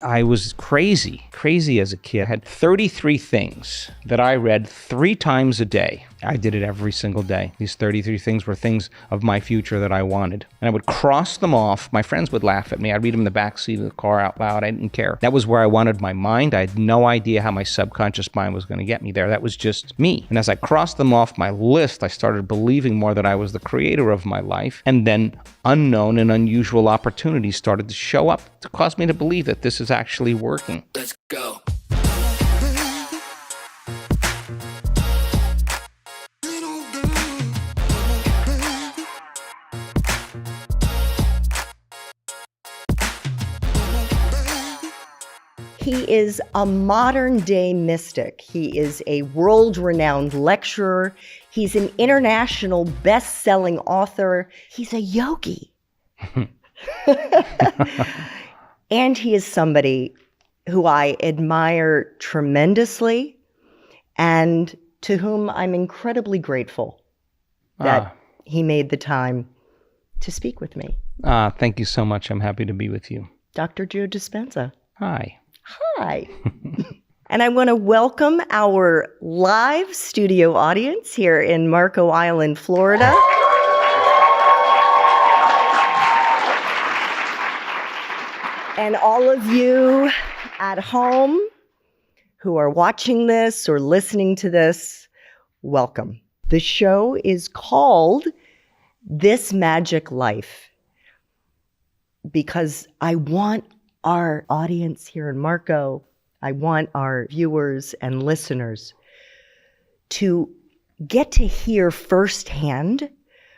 I was crazy as a kid. I had 33 things that I read 3 times a day. I did it every single day. These 33 things were things of my future that I wanted. And I would cross them off. My friends would laugh at me. I'd read them in the back seat of the car out loud. I didn't care. That was where I wanted my mind. I had no idea how my subconscious mind was going to get me there. That was just me. And as I crossed them off my list, I started believing more that I was the creator of my life. And then unknown and unusual opportunities started to show up to cause me to believe that this is actually working. Let's go. He is a modern-day mystic. He is a world-renowned lecturer. He's an international best-selling author. He's a yogi. And he is somebody who I admire tremendously and to whom I'm incredibly grateful that he made the time to speak with me. Thank you so much. I'm happy to be with you. Dr. Joe Dispenza. Hi. Hi. And I want to welcome our live studio audience here in Marco Island, Florida. And all of you at home who are watching this or listening to this, welcome. The show is called This Magic Life because I want our audience here in Marco, I want our viewers and listeners to get to hear firsthand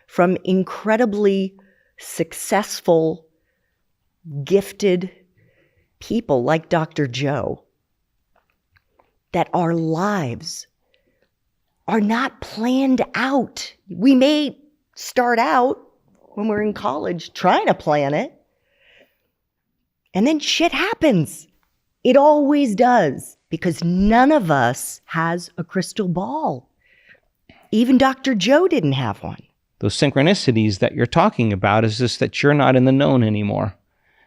from incredibly successful, gifted people like Dr. Joe, that our lives are not planned out. We may start out when we're in college trying to plan it, and then shit happens. It always does, because none of us has a crystal ball. Even Dr. Joe didn't have one. Those synchronicities that you're talking about is just that you're not in the known anymore.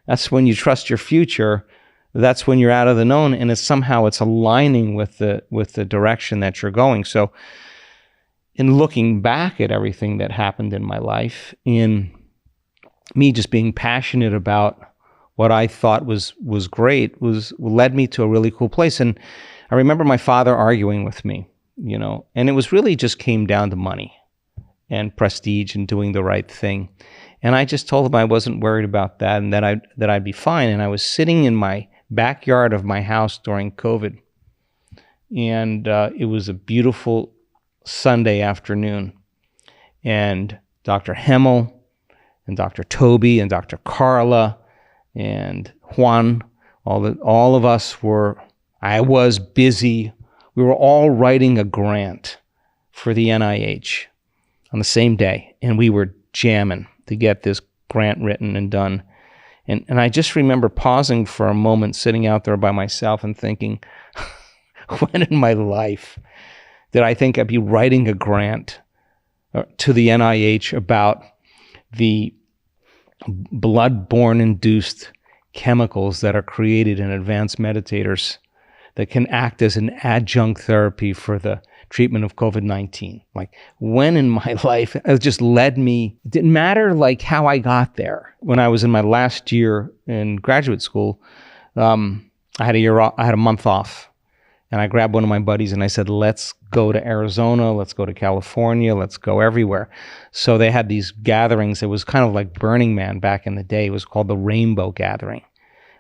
That's when you trust your future. That's when you're out of the known, and it's aligning with the direction that you're going. So in looking back at everything that happened in my life, in me just being passionate about what I thought was great, led me to a really cool place. And I remember my father arguing with me, and it was really just came down to money and prestige and doing the right thing. And I just told him I wasn't worried about that and that I'd be fine. And I was sitting in my backyard of my house during COVID. And it was a beautiful Sunday afternoon. And Dr. Hemmel and Dr. Toby and Dr. Carla and Juan, all of us I was busy. We were all writing a grant for the NIH on the same day. And we were jamming to get this grant written and done. And I just remember pausing for a moment, sitting out there by myself and thinking, when in my life did I think I'd be writing a grant to the NIH about the blood-borne induced chemicals that are created in advanced meditators that can act as an adjunct therapy for the treatment of COVID-19. Like, when in my life, it just led me, it didn't matter like how I got there. When I was in my last year in graduate school, I had a month off, and I grabbed one of my buddies and I said, let's go to Arizona, let's go to California, let's go everywhere. So they had these gatherings. It was kind of like Burning Man back in the day. It was called the Rainbow Gathering.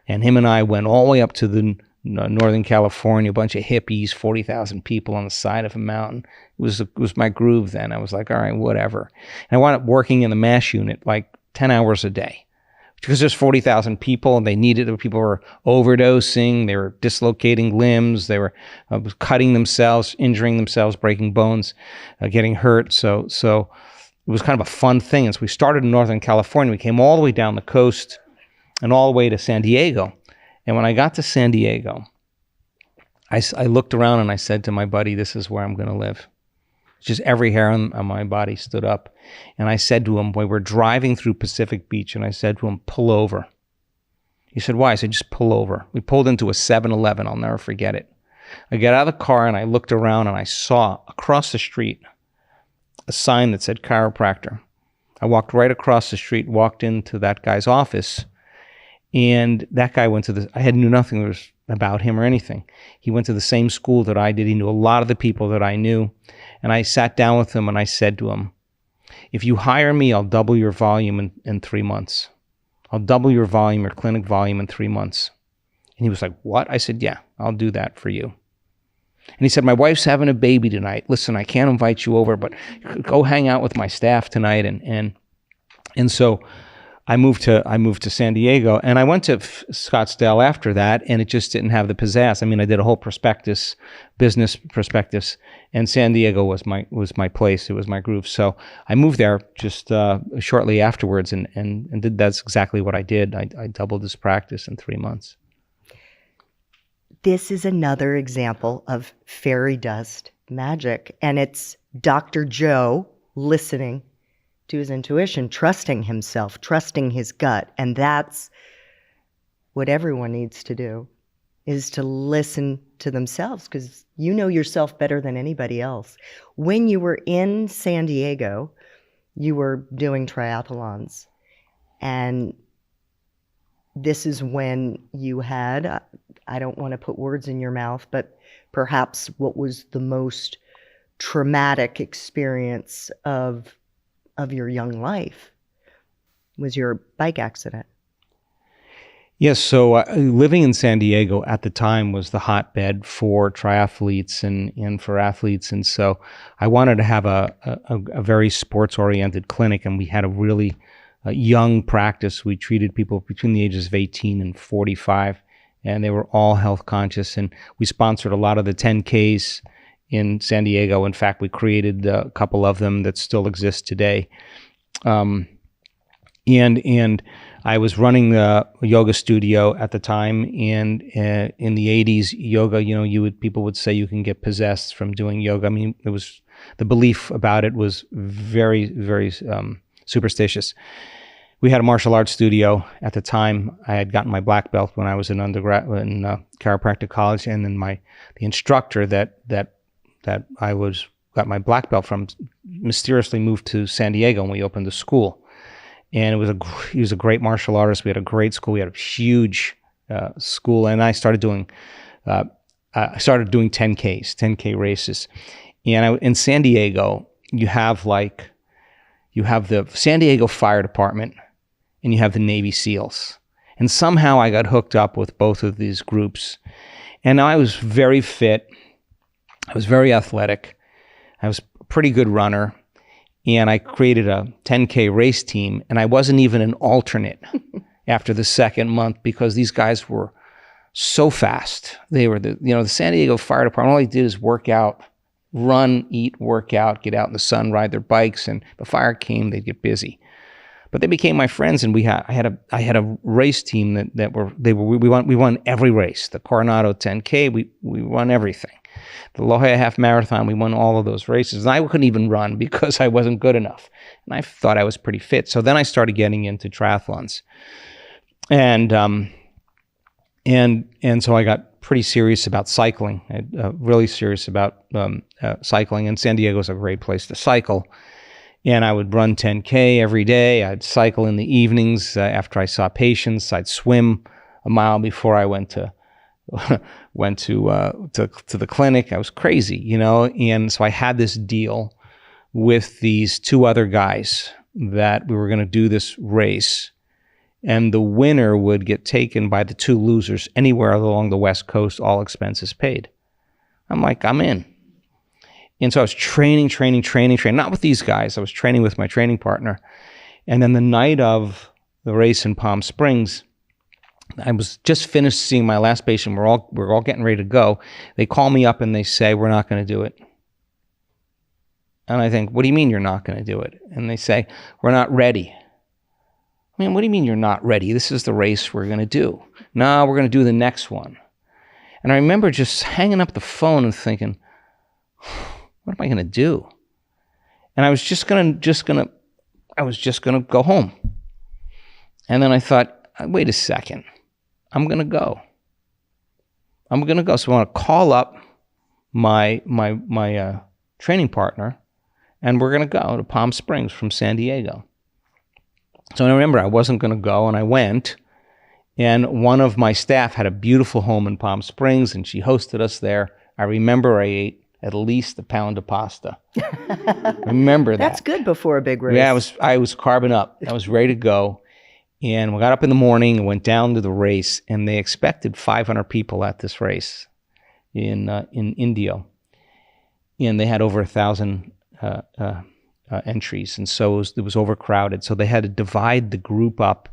And him and I went all the way up to the Northern California, a bunch of hippies, 40,000 people on the side of a mountain. It was my groove then. I was like, all right, whatever. And I wound up working in the MASH unit like 10 hours a day because there's 40,000 people and people were overdosing, they were dislocating limbs, they were cutting themselves, injuring themselves, breaking bones, getting hurt. So it was kind of a fun thing. And so we started in Northern California. We came all the way down the coast and all the way to San Diego. And when I got to San Diego, I looked around and I said to my buddy, this is where I'm going to live. Just every hair on my body stood up. And I said to him, we were driving through Pacific Beach, and I said to him, pull over. He said, why? I said, just pull over. We pulled into a 7-Eleven. I'll never forget it. I got out of the car and I looked around and I saw across the street a sign that said chiropractor. I walked right across the street, walked into that guy's office, and that guy went to I knew nothing about him or anything. He went to the same school that I did. He knew a lot of the people that I knew. And I sat down with him and I said to him, if you hire me, I'll double your volume in 3 months. I'll double your volume, your clinic volume in 3 months. And he was like, what? I said, yeah, I'll do that for you. And he said, my wife's having a baby tonight. Listen, I can't invite you over, but go hang out with my staff tonight. And so I moved to San Diego, and I went to Scottsdale after that, and it just didn't have the pizzazz. I mean, I did a whole business prospectus, and San Diego was my place. It was my groove. So I moved there just shortly afterwards, and that's exactly what I did. I doubled this practice in 3 months. This is another example of fairy dust magic, and it's Dr. Joe listening to his intuition, trusting himself, trusting his gut. And that's what everyone needs to do, is to listen to themselves, because you know yourself better than anybody else. When you were in San Diego, you were doing triathlons, and this is when you had, I don't want to put words in your mouth, but perhaps what was the most traumatic experience of your young life was your bike accident. Yes, so living in San Diego at the time was the hotbed for triathletes and for athletes, and so I wanted to have a very sports-oriented clinic, and we had a really young practice. We treated people between the ages of 18 and 45, and they were all health conscious, and we sponsored a lot of the 10Ks in San Diego. In fact, we created a couple of them that still exist today. And I was running a yoga studio at the time, and in the 80s, yoga, people would say you can get possessed from doing yoga. I mean, it was, the belief about it was very, very superstitious. We had a martial arts studio at the time. I had gotten my black belt when I was in undergrad in chiropractic college, and then the instructor that I got my black belt from mysteriously moved to San Diego, and we opened a school. And he was a great martial artist. We had a great school. We had a huge school, and I started doing 10Ks, 10K races. And in San Diego, you have the San Diego Fire Department, and you have the Navy SEALs. And somehow I got hooked up with both of these groups. And I was very fit. I was very athletic. I was a pretty good runner. And I created a 10K race team, and I wasn't even an alternate after the second month, because these guys were so fast. They were the San Diego Fire Department, all they did is work out, run, eat, work out, get out in the sun, ride their bikes, and if the fire came, they'd get busy. But they became my friends, and I had a race team we won every race. The Coronado 10K, we won everything. The La Jolla Half Marathon, we won all of those races. And I couldn't even run because I wasn't good enough. And I thought I was pretty fit. So then I started getting into triathlons. And so I got pretty serious about cycling, really serious about cycling. And San Diego's a great place to cycle. And I would run 10K every day. I'd cycle in the evenings after I saw patients. I'd swim a mile before I went to the clinic. I was crazy, and so I had this deal with these two other guys that we were going to do this race, and the winner would get taken by the two losers anywhere along the West Coast, all expenses paid. I'm like, I'm in. And so I was training, not with these guys. I was training with my training partner. And then the night of the race in Palm Springs, I was just finished seeing my last patient. We're all getting ready to go. They call me up and they say, we're not going to do it. And I think, what do you mean you're not going to do it? And they say, we're not ready. I mean, what do you mean you're not ready? This is the race we're going to do. No, we're going to do the next one. And I remember just hanging up the phone and thinking, what am I going to do? And I was just going to go home. And then I thought, wait a second. I'm going to go. I'm going to go. So I want to call up my training partner, and we're going to go to Palm Springs from San Diego. So I remember I wasn't going to go, and I went. And one of my staff had a beautiful home in Palm Springs, and she hosted us there. I remember I ate at least a pound of pasta. Remember that. That's good before a big race. Yeah, I was carbing up. I was ready to go. And we got up in the morning and went down to the race, and they expected 500 people at this race in Indio. And they had over 1,000 entries, and so it was overcrowded. So they had to divide the group up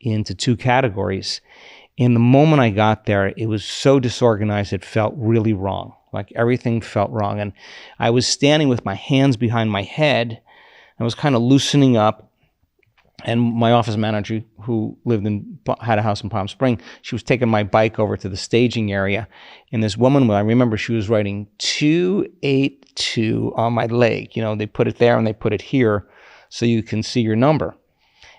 into 2 categories. And the moment I got there, it was so disorganized, it felt really wrong. Like everything felt wrong. And I was standing with my hands behind my head. I was kind of loosening up. And my office manager, who had a house in Palm Springs, she was taking my bike over to the staging area. And this woman, I remember she was writing 282 on my leg. You know, they put it there and they put it here so you can see your number.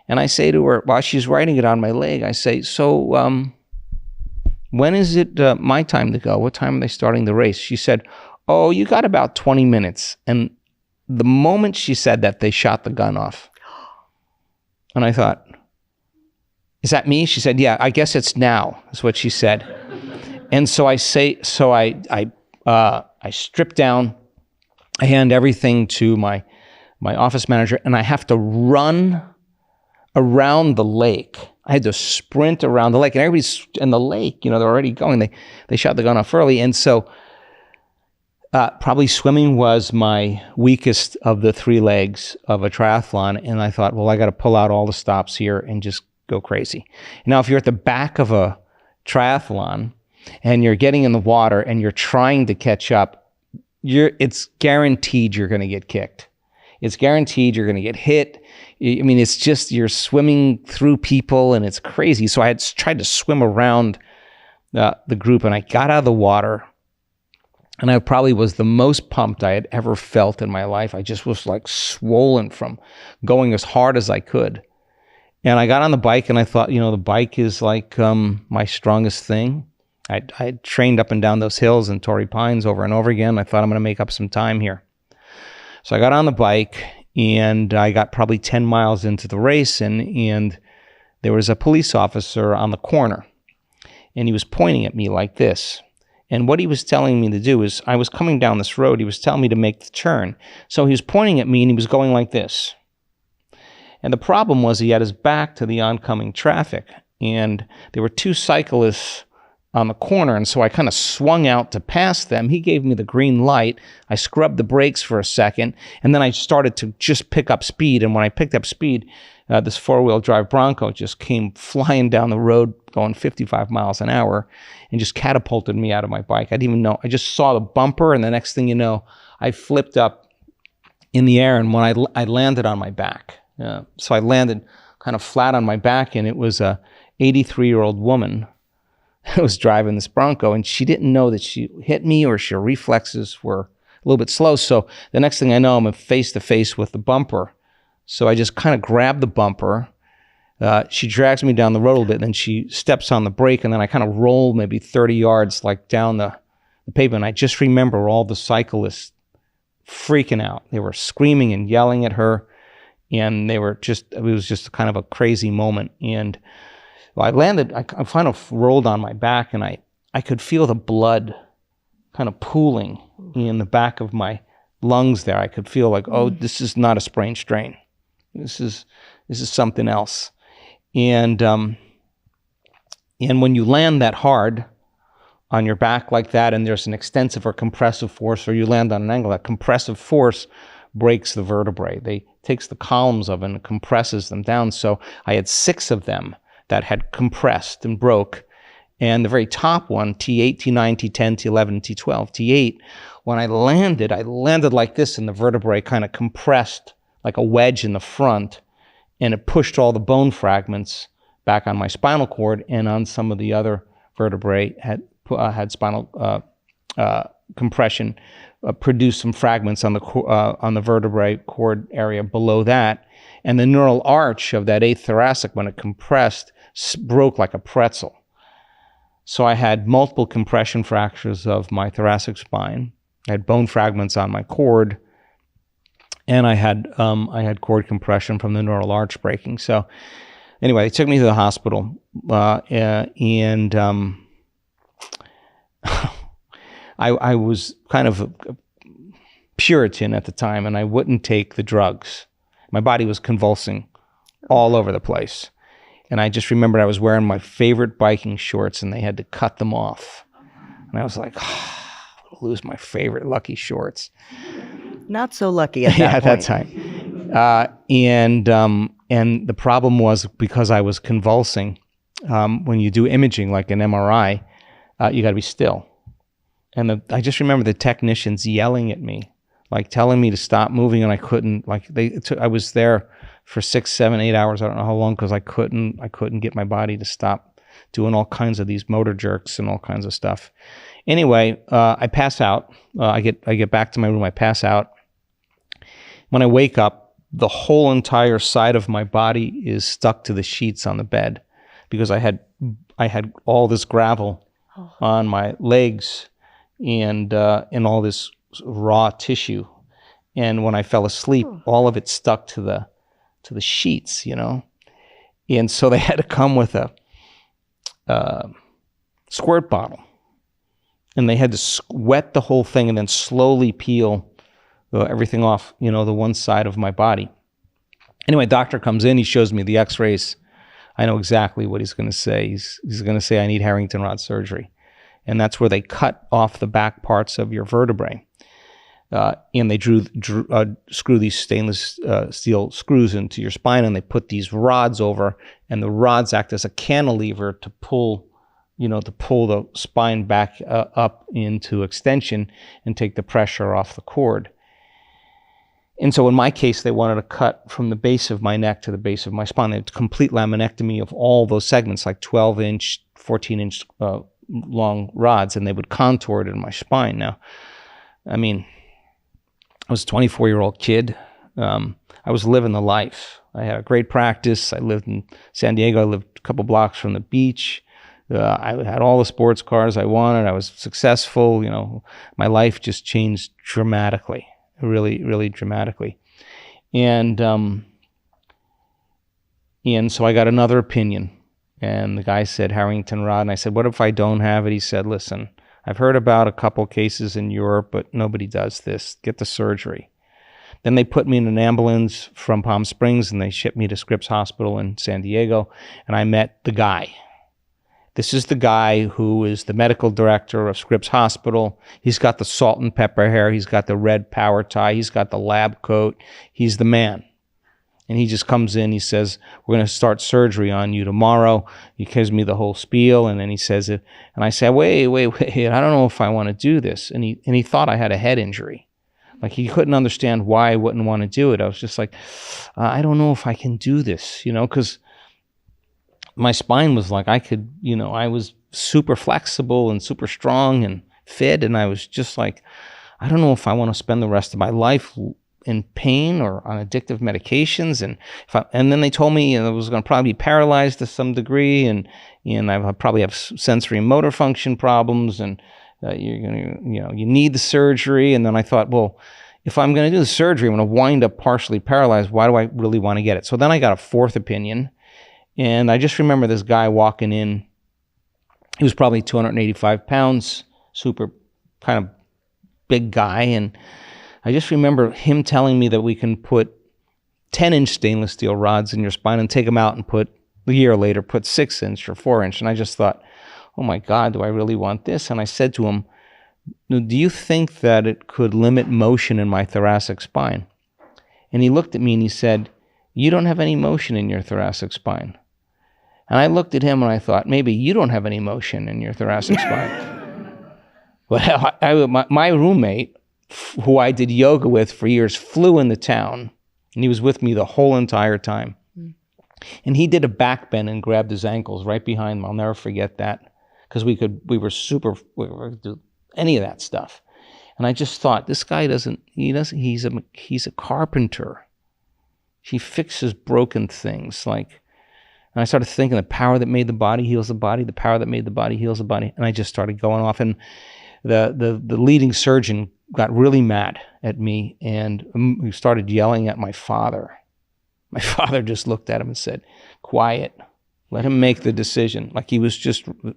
And I say to her, while she's writing it on my leg, I say, so when is it my time to go? What time are they starting the race? She said, oh, you got about 20 minutes. And the moment she said that, they shot the gun off. And I thought, is that me? She said, yeah, I guess it's now, is what she said. And so I strip down, I hand everything to my office manager, and I have to run around the lake. I had to sprint around the lake, and everybody's in the lake, you know, they're already going. They shot the gun off early. And so probably swimming was my weakest of the 3 legs of a triathlon. And I thought, well, I got to pull out all the stops here and just go crazy. Now, if you're at the back of a triathlon and you're getting in the water and you're trying to catch up, it's guaranteed you're going to get kicked. It's guaranteed you're going to get hit. I mean, it's just you're swimming through people and it's crazy. So I had tried to swim around the group, and I got out of the water, and I probably was the most pumped I had ever felt in my life. I just was like swollen from going as hard as I could. And I got on the bike, and I thought, you know, the bike is like my strongest thing. I trained up and down those hills in Torrey Pines over and over again. I thought I'm going to make up some time here. So I got on the bike, and I got probably 10 miles into the race, and there was a police officer on the corner, and he was pointing at me like this. And what he was telling me to do is, I was coming down this road, he was telling me to make the turn. So he was pointing at me, and he was going like this. And the problem was he had his back to the oncoming traffic, and there were 2 cyclists on the corner, and so I kind of swung out to pass them. He gave me the green light. I scrubbed the brakes for a second, and then I started to just pick up speed. And when I picked up speed, this 4-wheel drive Bronco just came flying down the road going 55 miles an hour and just catapulted me out of my bike. I didn't even know. I just saw the bumper, and the next thing you know, I flipped up in the air, and when I landed on my back. So I landed kind of flat on my back, and it was a 83-year-old woman who was driving this Bronco, and she didn't know that she hit me, or her reflexes were a little bit slow. So the next thing I know, I'm face to face with the bumper. So I just kind of grabbed the bumper. She drags me down the road a little bit, and then she steps on the brake, and then I kind of roll maybe 30 yards like down the pavement. I just remember all the cyclists freaking out. They were screaming and yelling at her, and it was just kind of a crazy moment. And well, I landed, I kind of rolled on my back, and I could feel the blood kind of pooling in the back of my lungs there. I could feel like, oh, this is not a sprain strain. This is something else. And when you land that hard on your back like that, and there's an extensive or compressive force, or you land on an angle, that compressive force breaks the vertebrae. They takes the columns of it and compresses them down. So I had 6 of them that had compressed and broke. And the very top one, T8, T9, T10, T11, T12, T8, when I landed like this, and the vertebrae kind of compressed like a wedge in the front, and it pushed all the bone fragments back on my spinal cord, and on some of the other vertebrae had spinal compression, produced some fragments on the vertebrae cord area below that. And the neural arch of that 8th thoracic, when it compressed, broke like a pretzel. So I had multiple compression fractures of my thoracic spine. I had bone fragments on my cord, and I had cord compression from the neural arch breaking. So anyway, they took me to the hospital, and I was kind of a Puritan at the time, and I wouldn't take the drugs. My body was convulsing all over the place. And I just remembered I was wearing my favorite biking shorts, and they had to cut them off. And I was like, I'll lose my favorite lucky shorts. Not so lucky at that at point. that time. And the problem was, because I was convulsing, when you do imaging like an MRI, you got to be still. And I just remember the technicians yelling at me, like telling me to stop moving, and I couldn't. Like I was there for 6, 7, 8 hours. I don't know how long, because I couldn't get my body to stop doing all kinds of these motor jerks and all kinds of stuff. Anyway, I pass out. I get back to my room. I pass out. When I wake up, the whole entire side of my body is stuck to the sheets on the bed, because I had all this gravel on my legs and all this raw tissue. And when I fell asleep, all of it stuck to the sheets, And so they had to come with a squirt bottle, and they had to wet the whole thing and then slowly peel everything off, the one side of my body. Anyway, doctor comes in, he shows me the x-rays. I know exactly what he's going to say. He's going to say, I need Harrington rod surgery. And that's where they cut off the back parts of your vertebrae. And they screw these stainless steel screws into your spine, and they put these rods over, and the rods act as a cantilever to pull the spine back up into extension and take the pressure off the cord. And so in my case, they wanted to cut from the base of my neck to the base of my spine. They had complete laminectomy of all those segments, like 12-inch, 14-inch long rods, and they would contour it in my spine. Now, I mean, I was a 24-year-old kid. I was living the life. I had a great practice. I lived in San Diego. I lived a couple blocks from the beach. I had all the sports cars I wanted. I was successful. My life just changed dramatically, really, really dramatically. And so I got another opinion. And the guy said, Harrington rod. And I said, what if I don't have it? He said, listen, I've heard about a couple cases in Europe, but nobody does this. Get the surgery. Then they put me in an ambulance from Palm Springs, and they shipped me to Scripps Hospital in San Diego, and I met the guy. This is the guy who is the medical director of Scripps Hospital. He's got the salt and pepper hair. He's got the red power tie. He's got the lab coat. He's the man. And he just comes in, he says, we're going to start surgery on you tomorrow. He gives me the whole spiel, and then he says it. And I said, wait, I don't know if I want to do this. And he thought I had a head injury. Like, he couldn't understand why I wouldn't want to do it. I was just like, I don't know if I can do this, because my spine was like, I was super flexible and super strong and fit. And I was just like, I don't know if I want to spend the rest of my life in pain or on addictive medications. And then they told me I was going to probably be paralyzed to some degree, and I probably have sensory and motor function problems, and you're going to, you need the surgery. And then I thought, well, if I'm going to do the surgery, I'm going to wind up partially paralyzed. Why do I really want to get it? So then I got a fourth opinion, and I just remember this guy walking in. He was probably 285 pounds, super kind of big guy, and I just remember him telling me that we can put 10-inch stainless steel rods in your spine and take them out and a year later, put 6-inch or 4-inch. And I just thought, oh my God, do I really want this? And I said to him, do you think that it could limit motion in my thoracic spine? And he looked at me and he said, you don't have any motion in your thoracic spine. And I looked at him and I thought, maybe you don't have any motion in your thoracic spine. Well, my roommate, who I did yoga with for years, flew into town, and he was with me the whole entire time. And he did a back bend and grabbed his ankles right behind him. I'll never forget that, because we were do any of that stuff. And I just thought, this guy he's a carpenter. He fixes broken things. Like, And I started thinking the power that made the body heals the body, the power that made the body heals the body. And I just started going off. And the leading surgeon got really mad at me, and he started yelling at my father. My father just looked at him and said, "Quiet. Let him make the decision." Like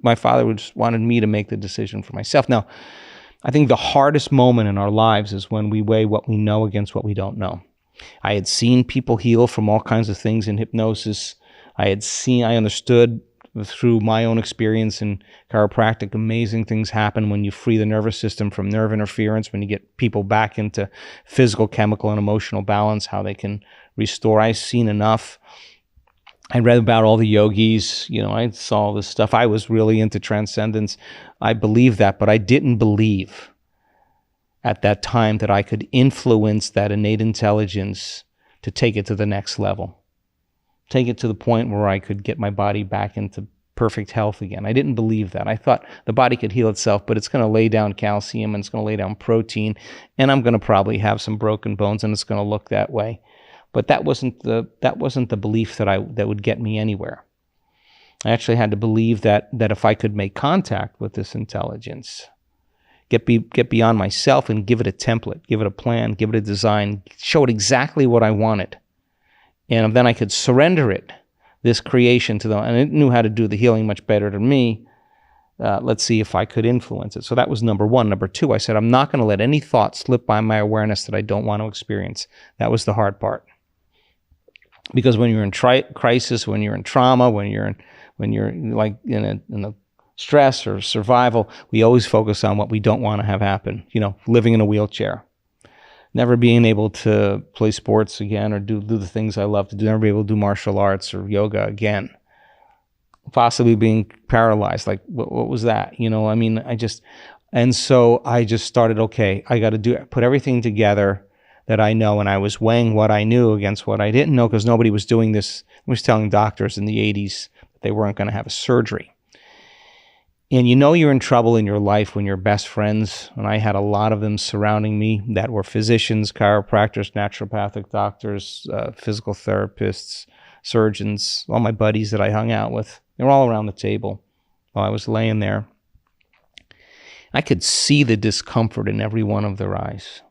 my father just wanted me to make the decision for myself. Now, I think the hardest moment in our lives is when we weigh what we know against what we don't know. I had seen people heal from all kinds of things in hypnosis. I understood through my own experience in chiropractic, amazing things happen when you free the nervous system from nerve interference, when you get people back into physical, chemical, and emotional balance, how they can restore. I've seen enough. I read about all the yogis, I saw all this stuff. I was really into transcendence. I believed that, but I didn't believe at that time that I could influence that innate intelligence to take it to the next level. Take it to the point where I could get my body back into perfect health again. I didn't believe that. I thought the body could heal itself, but it's going to lay down calcium and it's going to lay down protein, and I'm going to probably have some broken bones and it's going to look that way. But that wasn't the belief that would get me anywhere. I actually had to believe that if I could make contact with this intelligence, get beyond myself and give it a template, give it a plan, give it a design, show it exactly what I wanted. And then I could surrender this creation to them. And it knew how to do the healing much better than me. Let's see if I could influence it. So that was number one. Number two, I said, I'm not going to let any thought slip by my awareness that I don't want to experience. That was the hard part. Because when you're in crisis, when you're in trauma, when you're like in a stress or survival, we always focus on what we don't want to have happen. Living in a wheelchair, never being able to play sports again or do the things I love to do, never be able to do martial arts or yoga again, possibly being paralyzed. Like, what was that? And so I just started, okay, I got to put everything together that I know. And I was weighing what I knew against what I didn't know, because nobody was doing this. I was telling doctors in the 80s that they weren't going to have a surgery. And you're in trouble in your life when your best friends, and I had a lot of them surrounding me that were physicians, chiropractors, naturopathic doctors, physical therapists, surgeons, all my buddies that I hung out with. They were all around the table while I was laying there. I could see the discomfort in every one of their eyes.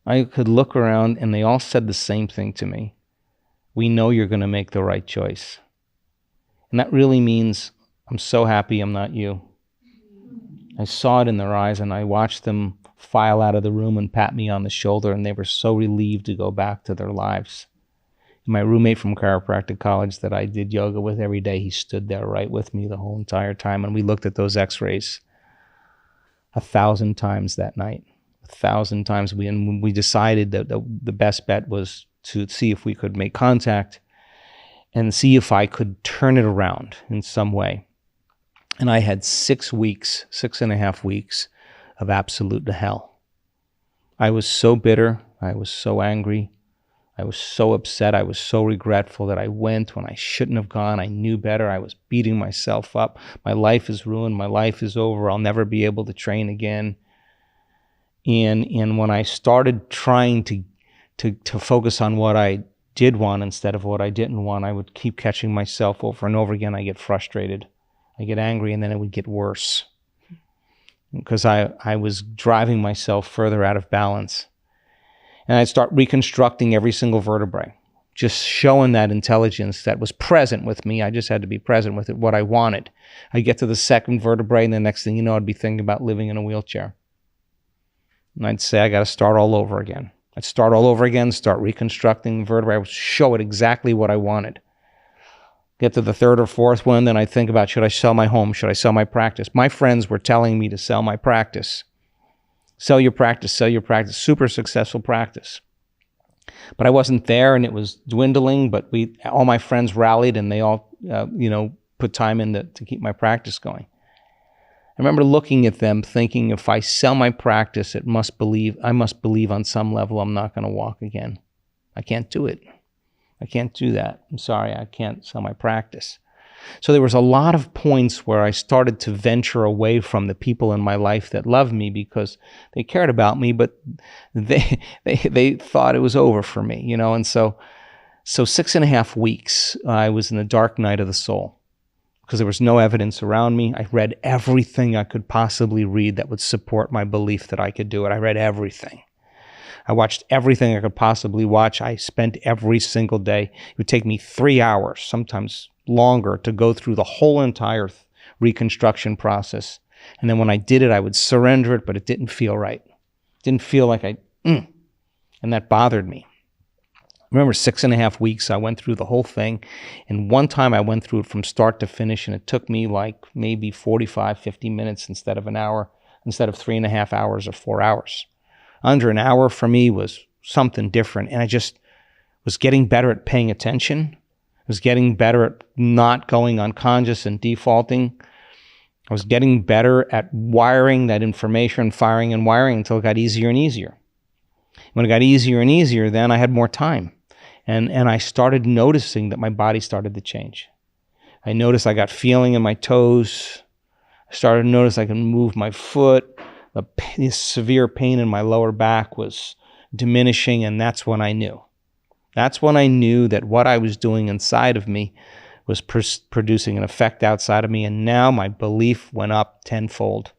I could look around, and they all said the same thing to me. We know you're going to make the right choice. And that really means, I'm so happy I'm not you. I saw it in their eyes, and I watched them file out of the room and pat me on the shoulder, and they were so relieved to go back to their lives. My roommate from chiropractic college that I did yoga with every day, he stood there right with me the whole entire time, and we looked at those x-rays 1,000 times that night. 1,000 times. We decided that the best bet was to see if we could make contact and see if I could turn it around in some way. And I had 6.5 weeks of absolute hell. I was so bitter. I was so angry. I was so upset. I was so regretful that I went when I shouldn't have gone. I knew better. I was beating myself up. My life is ruined. My life is over. I'll never be able to train again. And when I started trying to focus on what I did want instead of what I didn't want, I would keep catching myself over and over again. I get frustrated. I get angry, and then it would get worse because I was driving myself further out of balance. And I'd start reconstructing every single vertebrae, just showing that intelligence that was present with me. I just had to be present with it, what I wanted. I'd get to the second vertebrae, and the next thing you know, I'd be thinking about living in a wheelchair. And I'd say, I got to start all over again. I'd start all over again, start reconstructing vertebrae. I would show it exactly what I wanted. Get to the third or fourth one, then I'd think about, should I sell my home? Should I sell my practice? My friends were telling me to sell my practice. Sell your practice, super successful practice. But I wasn't there, and it was dwindling, but all my friends rallied, and they all, put time in to keep my practice going. I remember looking at them thinking, if I sell my practice, I must believe on some level I'm not going to walk again. I can't do it. I can't do that. I'm sorry, I can't sell my practice. So there was a lot of points where I started to venture away from the people in my life that loved me because they cared about me, but they thought it was over for me, and so So 6.5 weeks, I was in the dark night of the soul because there was no evidence around me. I read everything I could possibly read that would support my belief that I could do it. I read everything. I watched everything I could possibly watch. I spent every single day. It would take me 3 hours, sometimes longer, to go through the whole entire reconstruction process. And then when I did it, I would surrender it, but it didn't feel right. It didn't feel like and that bothered me. Remember, 6.5 weeks, I went through the whole thing. And one time I went through it from start to finish, and it took me like maybe 45, 50 minutes instead of an hour, instead of 3.5 hours or 4 hours. Under an hour for me was something different. And I just was getting better at paying attention. I was getting better at not going unconscious and defaulting. I was getting better at wiring that information, firing and wiring, until it got easier and easier. When it got easier and easier, then I had more time. And I started noticing that my body started to change. I noticed I got feeling in my toes. I started to notice I could move my foot. The severe pain in my lower back was diminishing, and that's when I knew. That's when I knew that what I was doing inside of me was producing an effect outside of me, and now my belief went up tenfold.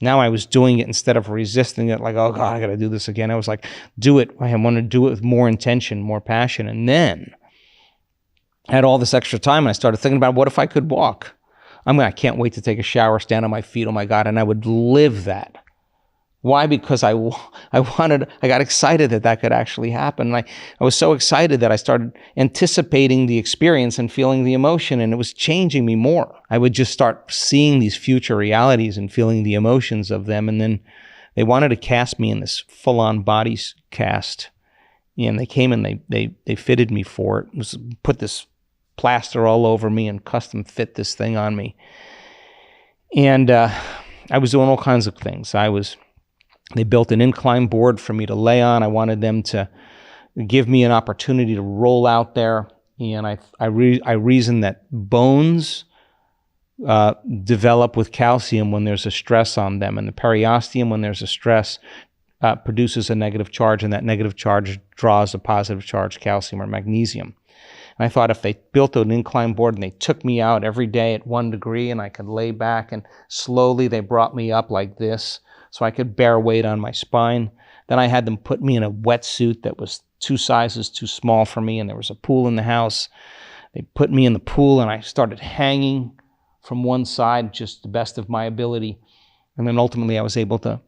Now I was doing it instead of resisting it, like, oh God, I got to do this again. I was like, do it. I want to do it with more intention, more passion. And then I had all this extra time, and I started thinking about, what if I could walk? I can't wait to take a shower, stand on my feet, oh my God, and I would live that. Why? Because I got excited that could actually happen. And I was so excited that I started anticipating the experience and feeling the emotion, and it was changing me more. I would just start seeing these future realities and feeling the emotions of them. And then they wanted to cast me in this full-on body cast. And they came and they fitted me for it. Put this plaster all over me and custom fit this thing on me. And I was doing all kinds of things. They built an incline board for me to lay on. I wanted them to give me an opportunity to roll out there. And I reasoned that bones develop with calcium when there's a stress on them. And the periosteum, when there's a stress, produces a negative charge. And that negative charge draws a positive charge, calcium or magnesium. And I thought if they built an incline board and they took me out every day at 1 degree and I could lay back, and slowly they brought me up like this, so I could bear weight on my spine. Then I had them put me in a wetsuit that was 2 sizes too small for me, and there was a pool in the house. They put me in the pool, and I started hanging from one side, just the best of my ability. And then ultimately I was able to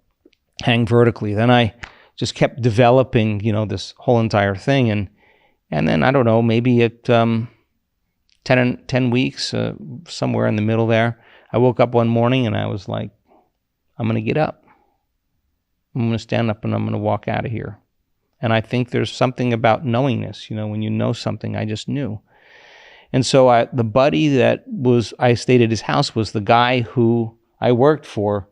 hang vertically. Then I just kept developing, this whole entire thing. And then, I don't know, maybe at 10 weeks, somewhere in the middle there, I woke up one morning and I was like, I'm going to get up. I'm going to stand up and I'm going to walk out of here. And I think there's something about knowingness. When you know something, I just knew. And so the buddy that I stayed at his house was the guy who I worked for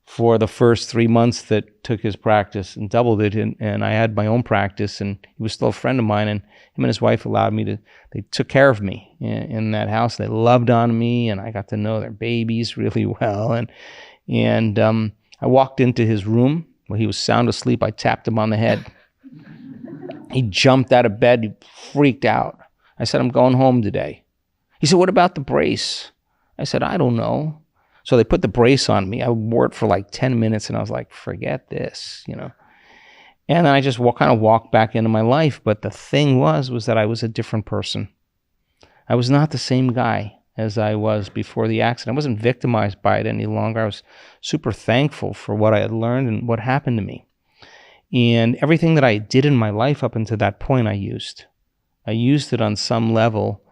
the first 3 months that took his practice and doubled it. And I had my own practice, and he was still a friend of mine. And him and his wife they took care of me in that house. They loved on me, and I got to know their babies really well. And I walked into his room. Well, he was sound asleep. I tapped him on the head. He jumped out of bed. He freaked out. I said, I'm going home today. He said, what about the brace? I said, I don't know. So they put the brace on me. I wore it for like 10 minutes, and I was like, forget this, And then I just kind of walked back into my life. But the thing was that I was a different person. I was not the same guy as I was before the accident. I wasn't victimized by it any longer. I was super thankful for what I had learned and what happened to me. And everything that I did in my life up until that point, I used. I used it on some level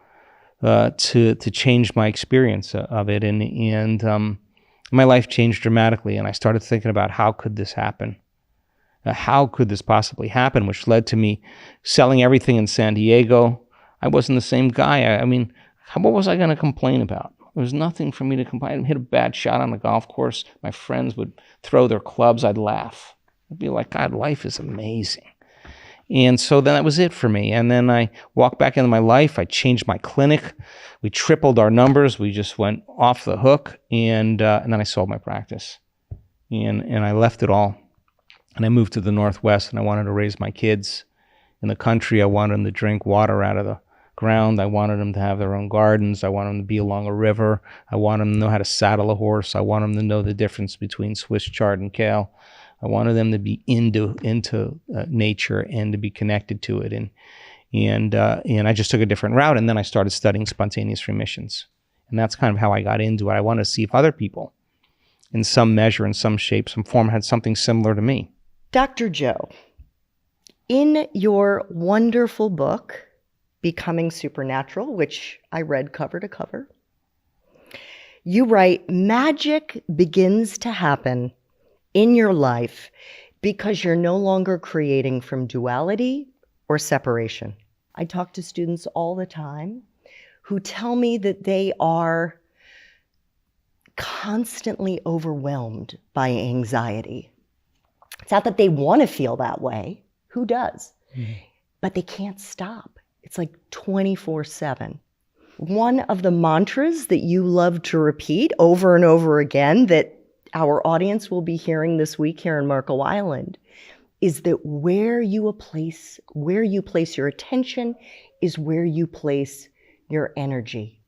to change my experience of it. And my life changed dramatically. And I started thinking about, how could this happen? How could this possibly happen? Which led to me selling everything in San Diego. I wasn't the same guy. What was I going to complain about? There was nothing for me to complain. I'd hit a bad shot on the golf course. My friends would throw their clubs. I'd laugh. I'd be like, God, life is amazing. And so then that was it for me. And then I walked back into my life. I changed my clinic. We tripled our numbers. We just went off the hook. And then I sold my practice. And I left it all. And I moved to the Northwest, and I wanted to raise my kids. in the country. I wanted them to drink water out of the ground. I wanted them to have their own gardens. I wanted them to be along a river. I wanted them to know how to saddle a horse. I wanted them to know the difference between Swiss chard and kale. I wanted them to be into nature and to be connected to it. And I just took a different route. And then I started studying spontaneous remissions. And that's kind of how I got into it. I wanted to see if other people, in some measure, in some shape, some form, had something similar to me. Dr. Joe, in your wonderful book, Becoming Supernatural, which I read cover to cover, you write, magic begins to happen in your life because you're no longer creating from duality or separation. I talk to students all the time who tell me that they are constantly overwhelmed by anxiety. It's not that they want to feel that way. Who does? Mm-hmm. But they can't stop. It's like 24/7. One of the mantras that you love to repeat over and over again that our audience will be hearing this week here in Marco Island is that where you place your attention is where you place your energy.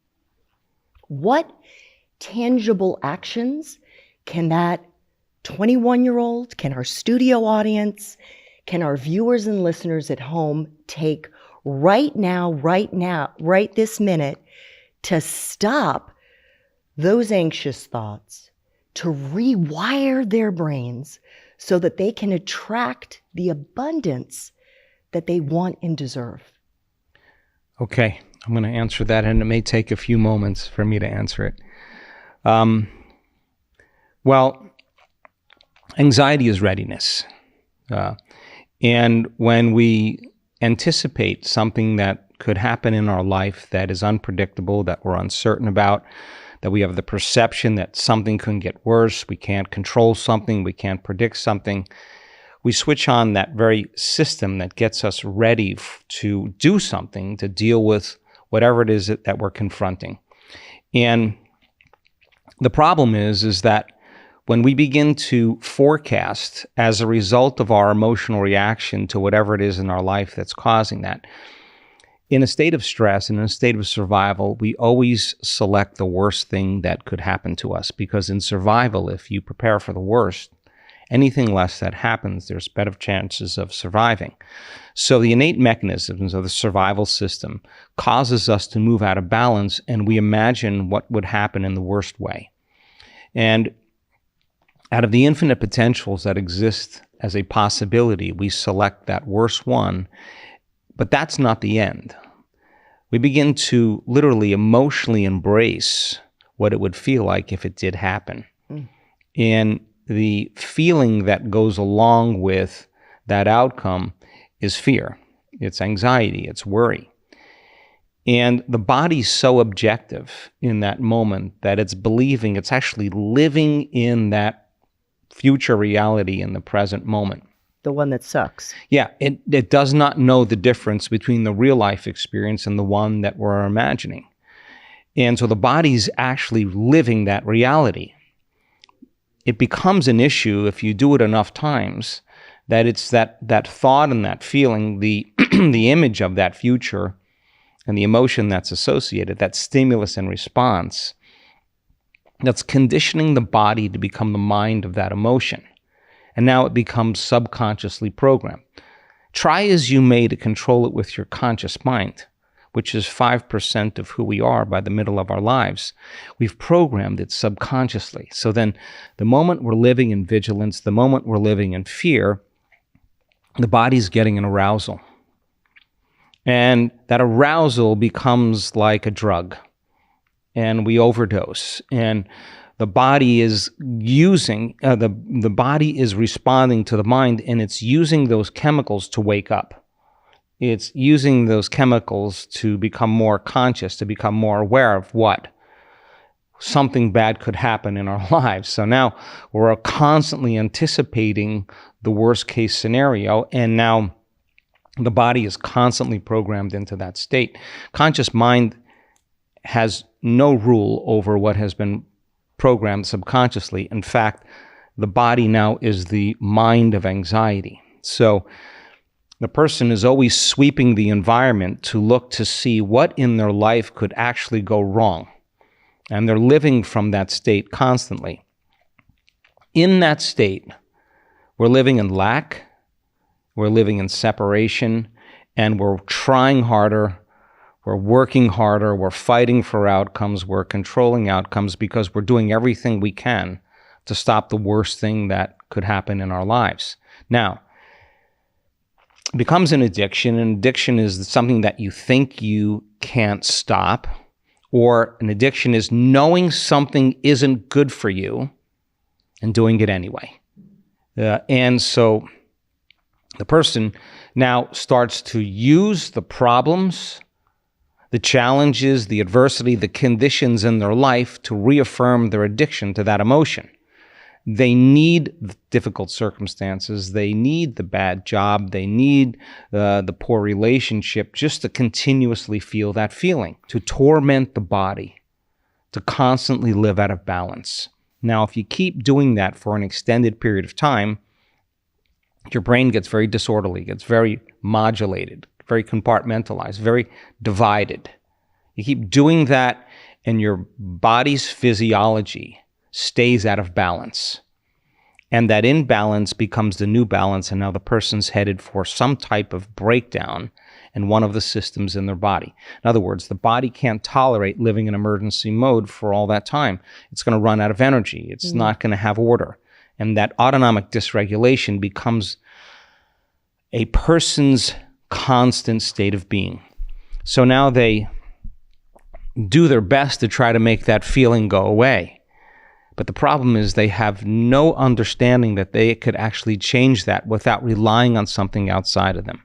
What tangible actions can that 21-year-old, can our studio audience, can our viewers and listeners at home take right now, right this minute, to stop those anxious thoughts, to rewire their brains so that they can attract the abundance that they want and deserve? Okay, I'm going to answer that, and it may take a few moments for me to answer it. Well, anxiety is readiness. And when we anticipate something that could happen in our life that is unpredictable, that we're uncertain about, that we have the perception that something can get worse, we can't control something, we can't predict something, we switch on that very system that gets us ready to do something, to deal with whatever it is that we're confronting. And the problem is that when we begin to forecast as a result of our emotional reaction to whatever it is in our life that's causing that, in a state of stress, in a state of survival, we always select the worst thing that could happen to us. Because in survival, if you prepare for the worst, anything less that happens, there's better chances of surviving. So the innate mechanisms of the survival system causes us to move out of balance, and we imagine what would happen in the worst way. And out of the infinite potentials that exist as a possibility, we select that worst one, but that's not the end. We begin to literally emotionally embrace what it would feel like if it did happen. And the feeling that goes along with that outcome is fear. It's anxiety. It's worry. And the body's so objective in that moment that it's believing, it's actually living in that future reality in the present moment. The one that sucks. Yeah, it does not know the difference between the real life experience and the one that we're imagining. And so the body's actually living that reality. It becomes an issue if you do it enough times that it's that thought and that feeling, the the image of that future and the emotion that's associated, that stimulus and response, that's conditioning the body to become the mind of that emotion. And now it becomes subconsciously programmed. Try as you may to control it with your conscious mind, which is 5% of who we are by the middle of our lives. We've programmed it subconsciously. So then the moment we're living in vigilance, the moment we're living in fear, the body's getting an arousal. And that arousal becomes like a drug. And we overdose. And the body is using, the body is responding to the mind, and it's using those chemicals to wake up. It's using those chemicals to become more conscious, to become more aware of what? Something bad could happen in our lives. So now we're constantly anticipating the worst case scenario, and now the body is constantly programmed into that state. Conscious mind has no rule over what has been programmed subconsciously. In fact, the body now is the mind of anxiety. So The person is always sweeping the environment to look to see what in their life could actually go wrong. And they're living from that state constantly. In that state, we're living in lack, we're living in separation, and we're trying harder, we're working harder, we're fighting for outcomes, we're controlling outcomes because we're doing everything we can to stop the worst thing that could happen in our lives. Now, it becomes an addiction, and addiction is something that you think you can't stop, or an addiction is knowing something isn't good for you and doing it anyway. And so the person now starts to use the problems, the challenges, the adversity, the conditions in their life to reaffirm their addiction to that emotion. They need the difficult circumstances. They need the bad job. They need the poor relationship just to continuously feel that feeling, to torment the body, to constantly live out of balance. Now, if you keep doing that for an extended period of time, your brain gets very disorderly, gets very modulated, very compartmentalized, very divided. You keep doing that, and your body's physiology stays out of balance. And that imbalance becomes the new balance, and now the person's headed for some type of breakdown in one of the systems in their body. In other words, the body can't tolerate living in emergency mode for all that time. It's going to run out of energy. It's not going to have order. And that autonomic dysregulation becomes a person's constant state of being. So now they do their best to try to make that feeling go away. But the problem is they have no understanding that they could actually change that without relying on something outside of them.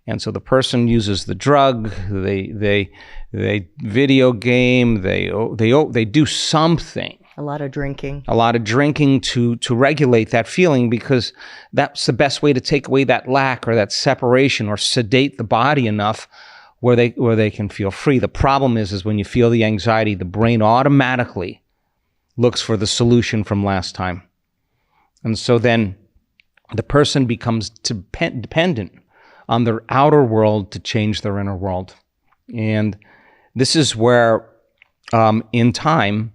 And so the person uses the drug, they video game, they do something. A lot of drinking. A lot of drinking to regulate that feeling, because that's the best way to take away that lack or that separation, or sedate the body enough where they can feel free. The problem is when you feel the anxiety, the brain automatically looks for the solution from last time. And so then the person becomes dependent on their outer world to change their inner world. And this is where, in time,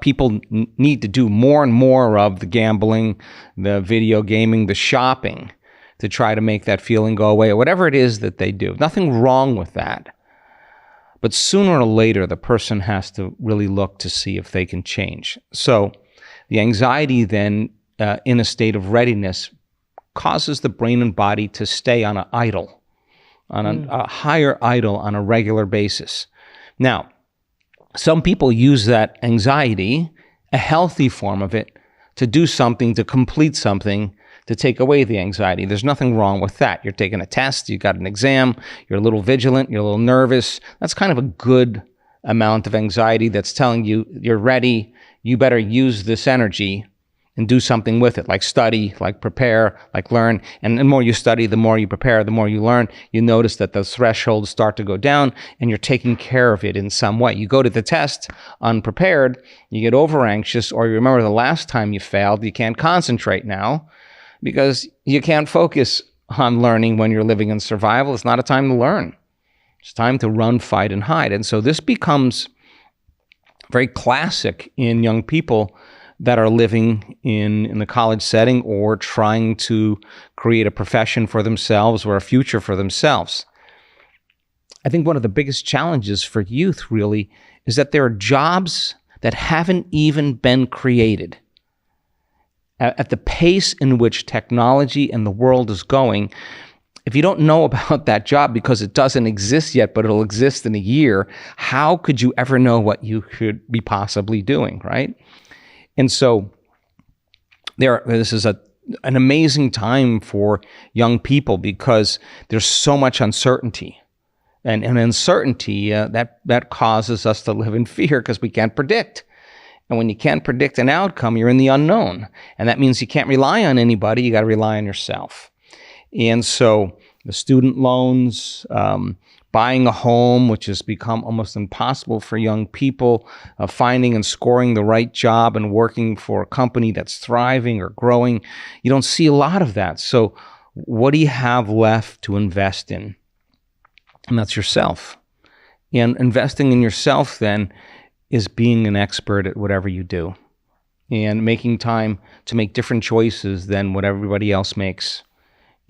people need to do more and more of the gambling, the video gaming, the shopping to try to make that feeling go away, or whatever it is that they do. Nothing wrong with that. But sooner or later, the person has to really look to see if they can change. So the anxiety then, in a state of readiness, causes the brain and body to stay on an idle, on a higher idle on a regular basis. Now, some people use that anxiety, a healthy form of it, to do something, to complete something, to take away the anxiety. There's nothing wrong with that. You're taking a test, you got an exam, you're a little vigilant, you're a little nervous. That's kind of a good amount of anxiety that's telling you you're ready, you better use this energy and do something with it, like study, like prepare, like learn. And the more you study, the more you prepare, the more you learn, you notice that those thresholds start to go down, and you're taking care of it in some way. You go to the test unprepared, you get over anxious, or you remember the last time you failed, you can't concentrate now because you can't focus on learning when you're living in survival. It's not a time to learn. It's time to run, fight, and hide. And so this becomes very classic in young people that are living in the college setting, or trying to create a profession for themselves or a future for themselves. I think one of the biggest challenges for youth really is that there are jobs that haven't even been created. At the pace in which technology and the world is going, if you don't know about that job because it doesn't exist yet, but it'll exist in a year, how could you ever know what you could be possibly doing, right? And so this is an amazing time for young people, because there's so much uncertainty. And uncertainty, that causes us to live in fear because we can't predict. And when you can't predict an outcome, you're in the unknown. And that means you can't rely on anybody. You got to rely on yourself. And so the student loans, buying a home, which has become almost impossible for young people, finding and scoring the right job and working for a company that's thriving or growing. You don't see a lot of that. So what do you have left to invest in? And that's yourself. And investing in yourself then is being an expert at whatever you do and making time to make different choices than what everybody else makes.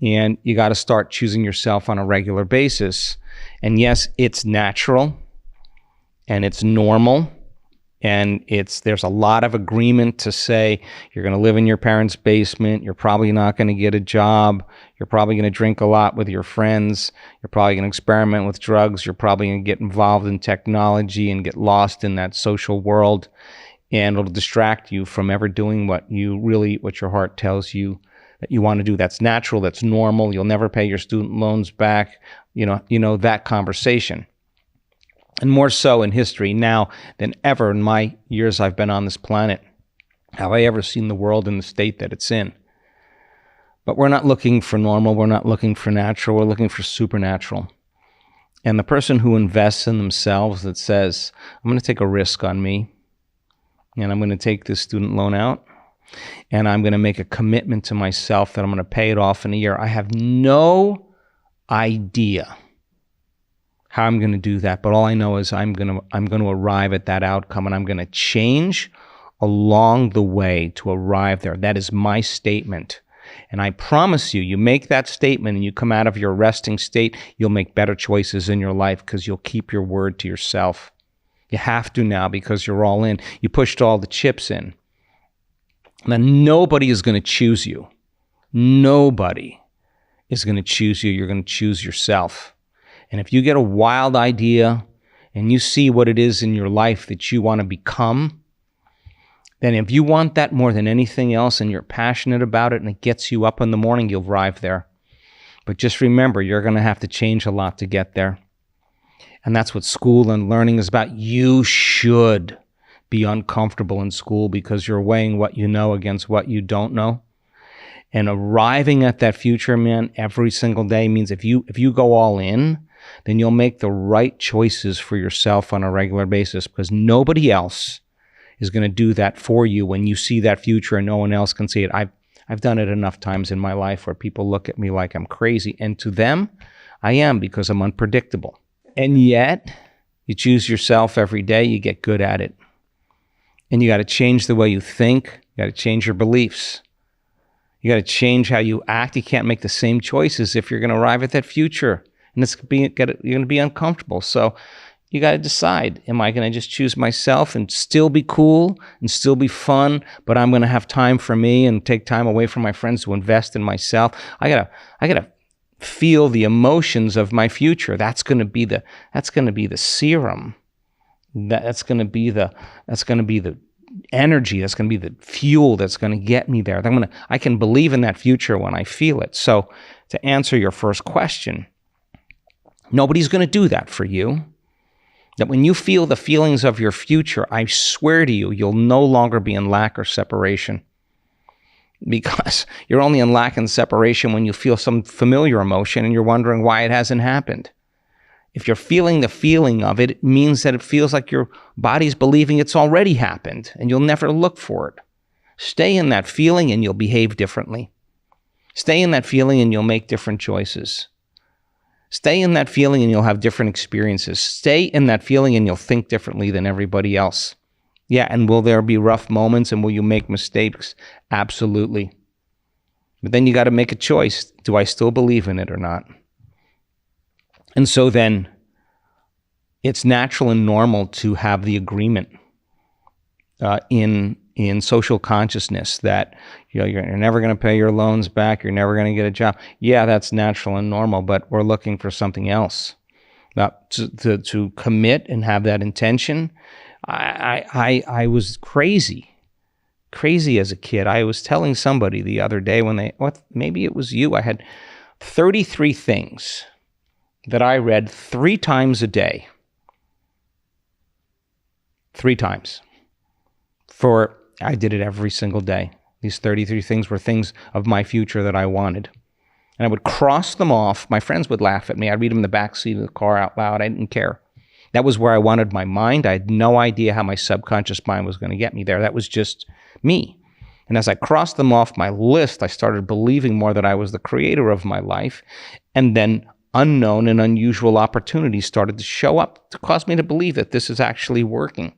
And you got to start choosing yourself on a regular basis. And yes, it's natural and it's normal. And there's a lot of agreement to say you're going to live in your parents' basement. You're probably not going to get a job. You're probably going to drink a lot with your friends. You're probably going to experiment with drugs. You're probably going to get involved in technology and get lost in that social world. And it'll distract you from ever doing what your heart tells you that you want to do. That's natural. That's normal. You'll never pay your student loans back. You know that conversation. And more so in history now than ever in my years I've been on this planet have I ever seen the world in the state that it's in. But we're not looking for normal. We're not looking for natural. We're looking for supernatural. And the person who invests in themselves that says, I'm going to take a risk on me, and I'm going to take this student loan out, and I'm going to make a commitment to myself that I'm going to pay it off in a year. I have no idea how I'm going to do that, but all I know is I'm going to arrive at that outcome, and I'm going to change along the way to arrive there. That is my statement. And I promise you, you make that statement and you come out of your resting state, you'll make better choices in your life because you'll keep your word to yourself. You have to now because you're all in. You pushed all the chips in. Now, nobody is going to choose you. Nobody is going to choose you. You're going to choose yourself. And if you get a wild idea and you see what it is in your life that you want to become, then if you want that more than anything else and you're passionate about it and it gets you up in the morning, you'll arrive there. But just remember, you're going to have to change a lot to get there. And that's what school and learning is about. You should be uncomfortable in school because you're weighing what you know against what you don't know. And arriving at that future, man, every single day means if you go all in, then you'll make the right choices for yourself on a regular basis because nobody else is going to do that for you when you see that future and no one else can see it. I've done it enough times in my life where people look at me like I'm crazy. And to them, I am because I'm unpredictable. And yet, you choose yourself every day, you get good at it. And you got to change the way you think. You got to change your beliefs. You got to change how you act. You can't make the same choices if you're going to arrive at that future. And you're going to be uncomfortable. So you got to decide, am I going to just choose myself and still be cool and still be fun, but I'm going to have time for me and take time away from my friends to invest in myself? I got to feel the emotions of my future. That's going to be the serum. That's going to be the energy. That's going to be the fuel that's going to get me there. I can believe in that future when I feel it. So to answer your first question, nobody's going to do that for you. That when you feel the feelings of your future, I swear to you, you'll no longer be in lack or separation. Because you're only in lack and separation when you feel some familiar emotion and you're wondering why it hasn't happened. If you're feeling the feeling of it, it means that it feels like your body's believing it's already happened and you'll never look for it. Stay in that feeling and you'll behave differently. Stay in that feeling and you'll make different choices. Stay in that feeling and you'll have different experiences. Stay in that feeling and you'll think differently than everybody else. Yeah, and will there be rough moments and will you make mistakes? Absolutely. But then you got to make a choice. Do I still believe in it or not? And so then it's natural and normal to have the agreement in social consciousness that you're never going to pay your loans back, you're never going to get a job. Yeah, that's natural and normal, but we're looking for something else. Now, to commit and have that intention, I was crazy as a kid. I was telling somebody the other day maybe it was you, I had 33 things that I read 3 times a day. 3 times. I did it every single day. These 33 things were things of my future that I wanted. And I would cross them off. My friends would laugh at me. I'd read them in the back seat of the car out loud. I didn't care. That was where I wanted my mind. I had no idea how my subconscious mind was going to get me there. That was just me. And as I crossed them off my list, I started believing more that I was the creator of my life. And then unknown and unusual opportunities started to show up to cause me to believe that this is actually working.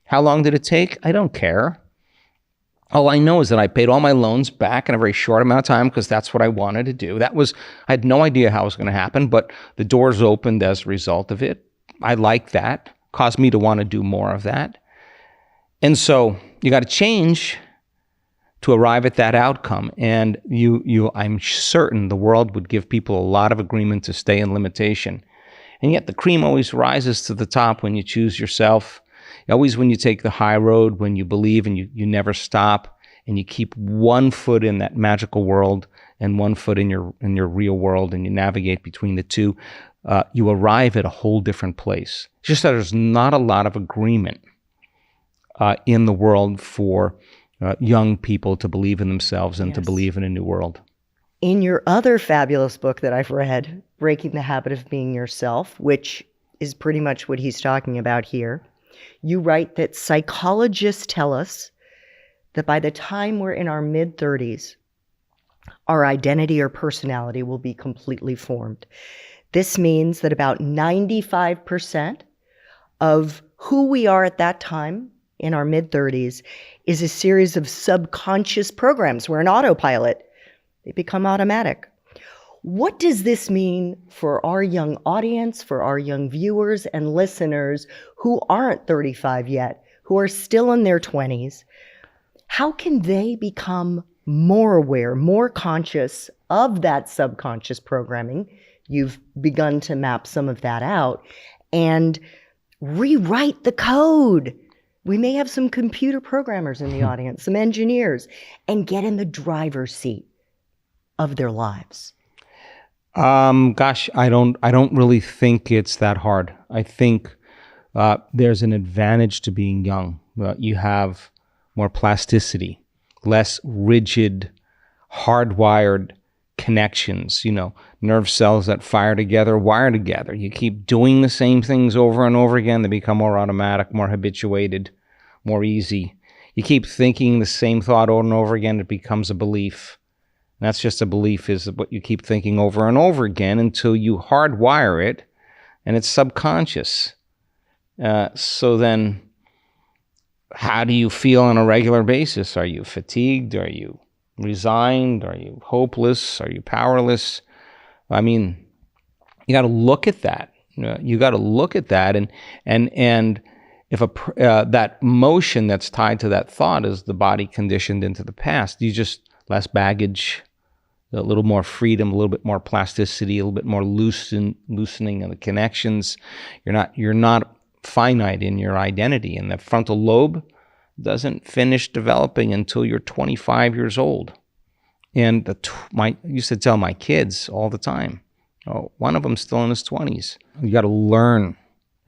How long did it take? I don't care. All I know is that I paid all my loans back in a very short amount of time because that's what I wanted to do. I had no idea how it was going to happen, but the doors opened as a result of it. I like that. Caused me to want to do more of that. And so you got to change to arrive at that outcome. And I'm certain the world would give people a lot of agreement to stay in limitation. And yet the cream always rises to the top when you choose yourself. Always when you take the high road, when you believe and you never stop, and you keep one foot in that magical world and one foot in your real world, and you navigate between the two, you arrive at a whole different place. It's just that there's not a lot of agreement in the world for young people to believe in themselves and to believe in a new world. In your other fabulous book that I've read, Breaking the Habit of Being Yourself, which is pretty much what he's talking about here, you write that psychologists tell us that by the time we're in our mid-30s, our identity or personality will be completely formed. This means that about 95% of who we are at that time in our mid-30s is a series of subconscious programs. We're an autopilot. They become automatic. What does this mean for our young audience, for our young viewers and listeners who aren't 35 yet, who are still in their 20s? How can they become more aware, more conscious of that subconscious programming? You've begun to map some of that out and rewrite the code. We may have some computer programmers in the audience, some engineers, and get in the driver's seat of their lives. Gosh, I don't really think it's that hard. I think there's an advantage to being young. You have more plasticity, less rigid, hardwired connections, nerve cells that fire together, wire together. You keep doing the same things over and over again, they become more automatic, more habituated, more easy. You keep thinking the same thought over and over again, it becomes a belief. And that's just a belief, is what you keep thinking over and over again until you hardwire it, and it's subconscious. So then, how do you feel on a regular basis? Are you fatigued? Are you resigned? Are you hopeless? Are you powerless? I mean, you got to look at that. You got to look at that, and if that motion that's tied to that thought is the body conditioned into the past, you just less baggage, a little more freedom, a little bit more plasticity, a little bit more loosening of the connections. You're not finite in your identity, and the frontal lobe doesn't finish developing until you're 25 years old. And I used to tell my kids all the time, one of them's still in his 20s. You got to learn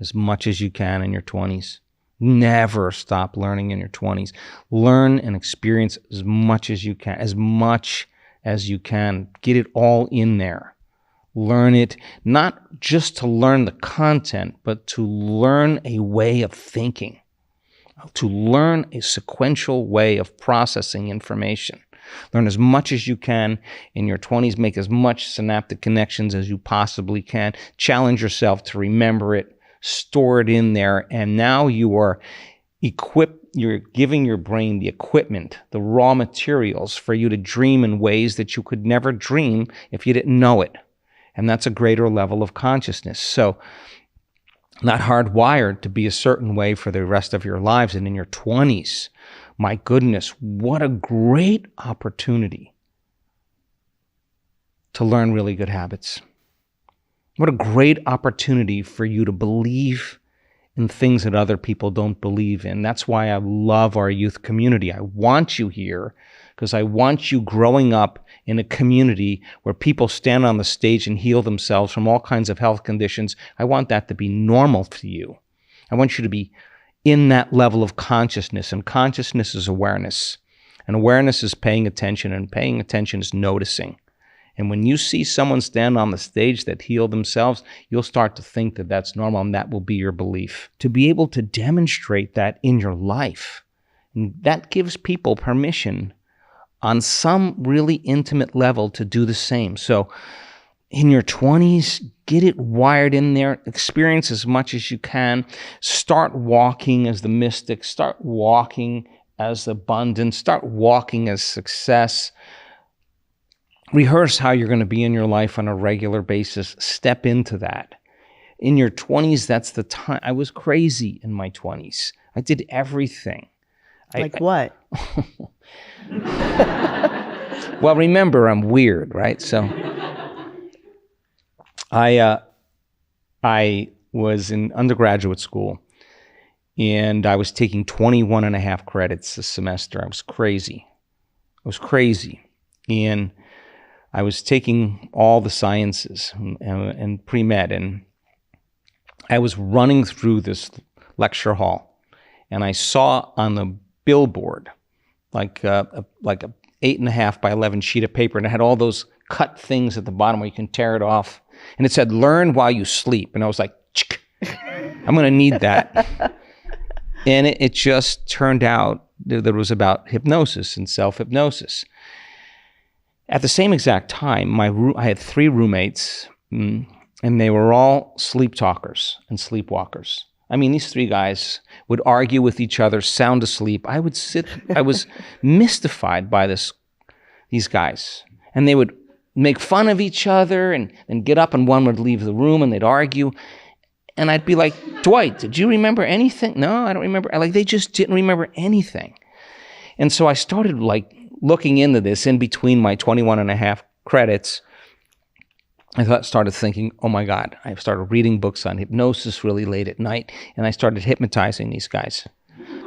as much as you can in your 20s. Never stop learning in your 20s. Learn and experience as much as you can. Get it all in there. Learn it, not just to learn the content, but to learn a way of thinking, to learn a sequential way of processing information. Learn as much as you can in your 20s. Make as much synaptic connections as you possibly can. Challenge yourself to remember it. Store it in there, and now you are equipped. You're giving your brain the equipment, the raw materials for you to dream in ways that you could never dream if you didn't know it. And that's a greater level of consciousness. So, not hardwired to be a certain way for the rest of your lives. And in your 20s, my goodness, what a great opportunity to learn really good habits. What a great opportunity for you to believe in things that other people don't believe in. That's why I love our youth community. I want you here because I want you growing up in a community where people stand on the stage and heal themselves from all kinds of health conditions. I want that to be normal to you. I want you to be in that level of consciousness, and consciousness is awareness. And awareness is paying attention, and paying attention is noticing. And when you see someone stand on the stage that healed themselves, you'll start to think that that's normal, and that will be your belief. To be able to demonstrate that in your life And that gives people permission on some really intimate level to do the same. So in your 20s, get it wired in there, experience as much as you can, start walking as the mystic, start walking as abundance, start walking as success. Rehearse how you're going to be in your life on a regular basis. Step into that. In your 20s, that's the time. I was crazy in my 20s. I did everything. What? Well, remember, I'm weird, right? So I was in undergraduate school, and I was taking 21 and a half credits a semester. I was crazy. And I was taking all the sciences and pre-med, and I was running through this lecture hall, and I saw on the billboard like a 8.5 by 11 sheet of paper, and it had all those cut things at the bottom where you can tear it off, and it said "Learn while you sleep," and I was like, I'm going to need that. And it just turned out that it was about hypnosis and self-hypnosis. At the same exact time, I had 3 roommates, and they were all sleep talkers and sleepwalkers. I mean, these 3 guys would argue with each other, sound asleep. I was mystified by these guys. And they would make fun of each other and get up, and one would leave the room and they'd argue. And I'd be like, Dwight, did you remember anything? No, I don't remember. They just didn't remember anything. And so I started looking into this in between my 21 and a half credits. I started thinking, oh my God, I started reading books on hypnosis really late at night, and I started hypnotizing these guys.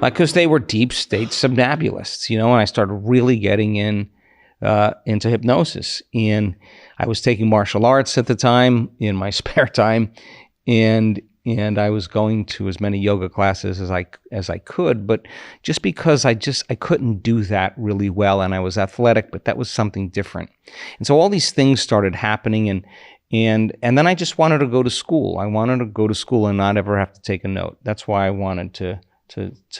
Because they were deep state somnambulists, and I started really getting into hypnosis. And I was taking martial arts at the time in my spare time, and I was going to as many yoga classes as I could, but just because I couldn't do that really well, and I was athletic, but that was something different. And so all these things started happening, and then I just wanted to go to school. I wanted to go to school and not ever have to take a note. That's why I wanted to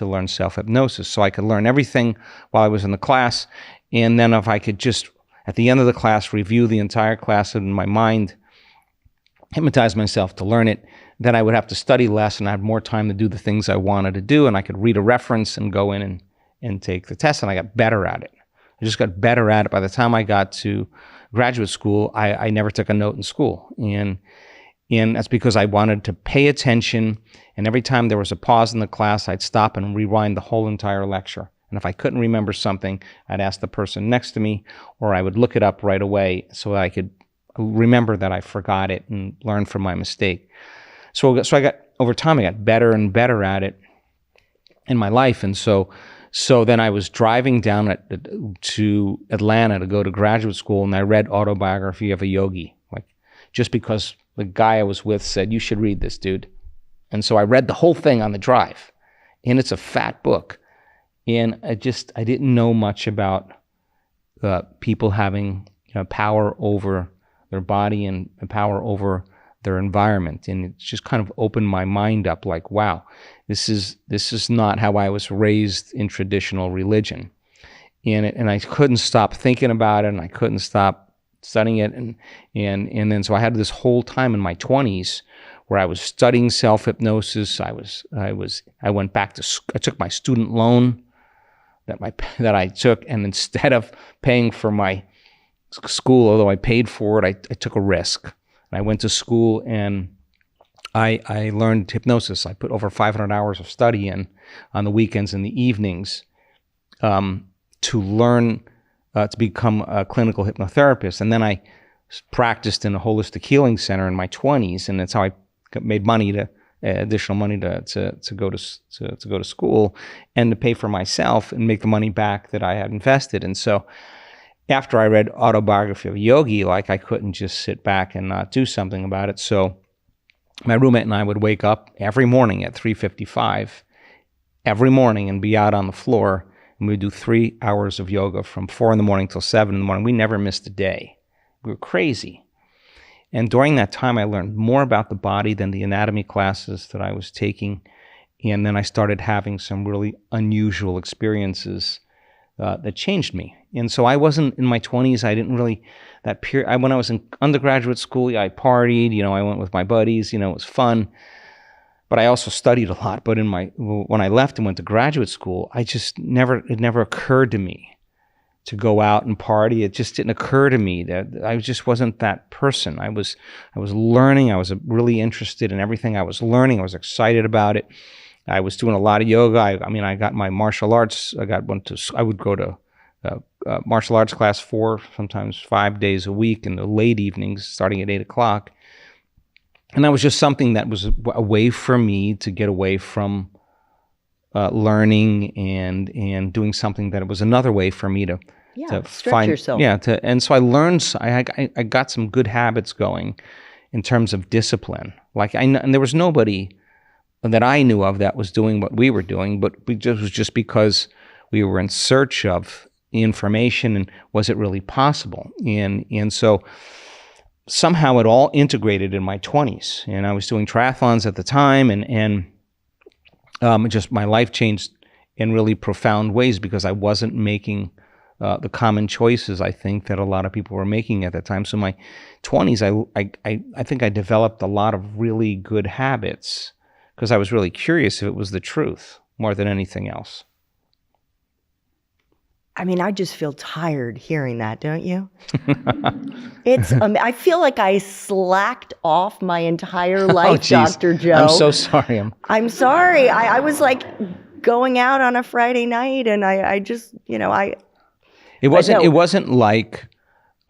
learn self-hypnosis, so I could learn everything while I was in the class, and then if I could just, at the end of the class, review the entire class in my mind, hypnotize myself to learn it, then I would have to study less and I had more time to do the things I wanted to do, and I could read a reference and go in and take the test, and I got better at it. I just got better at it. By the time I got to graduate school, I never took a note in school. And that's because I wanted to pay attention, and every time there was a pause in the class, I'd stop and rewind the whole entire lecture. And if I couldn't remember something, I'd ask the person next to me, or I would look it up right away so that I could remember that I forgot it and learn from my mistake. So over time, I got better and better at it in my life. And so then I was driving down to Atlanta to go to graduate school, and I read Autobiography of a Yogi, just because the guy I was with said, you should read this, dude. And so I read the whole thing on the drive, and it's a fat book. And I didn't know much about people having power over their body and power over their environment, and it just kind of opened my mind up. Wow, this is not how I was raised in traditional religion, and I couldn't stop thinking about it, and I couldn't stop studying it, and then so I had this whole time in my 20s where I was studying self-hypnosis. I went back to I took my student loan that I took, and instead of paying for my school, although I paid for it, I took a risk. I went to school and I learned hypnosis. I put over 500 hours of study in on the weekends and the evenings to learn to become a clinical hypnotherapist. And then I practiced in a holistic healing center in my 20s, and that's how I made additional money to go to school and to pay for myself and make the money back that I had invested. And so after I read Autobiography of a Yogi, I couldn't just sit back and not do something about it. So my roommate and I would wake up every morning at 3:55 every morning and be out on the floor, and we'd do 3 hours of yoga from 4 in the morning till 7 in the morning. We never missed a day. We were crazy. And during that time, I learned more about the body than the anatomy classes that I was taking. And then I started having some really unusual experiences that changed me. And so I wasn't in my 20s. I didn't really, that period, when I was in undergraduate school, I partied, I went with my buddies, it was fun. But I also studied a lot. But when I left and went to graduate school, it never occurred to me to go out and party. It just didn't occur to me that I just wasn't that person. I was learning. I was really interested in everything I was learning. I was excited about it. I was doing a lot of yoga. I got my martial arts. I would go to martial arts class 4, sometimes 5 days a week in the late evenings, starting at 8 o'clock. And that was just something that was a way for me to get away from learning and doing something that it was another way for me to stretch yourself. And so I learned. I got some good habits going in terms of discipline. And there was nobody that I knew of that was doing what we were doing, but it was just because we were in search of information and was it really possible? And so somehow it all integrated in my 20s, and I was doing triathlons at the time, and just my life changed in really profound ways because I wasn't making the common choices I think that a lot of people were making at that time. So my 20s, I think I developed a lot of really good habits because I was really curious if it was the truth more than anything else. I just feel tired hearing that, don't you? I feel like I slacked off my entire life, Dr. Joe. I'm so sorry. I'm sorry. I was like going out on a Friday night, and I just, It wasn't like.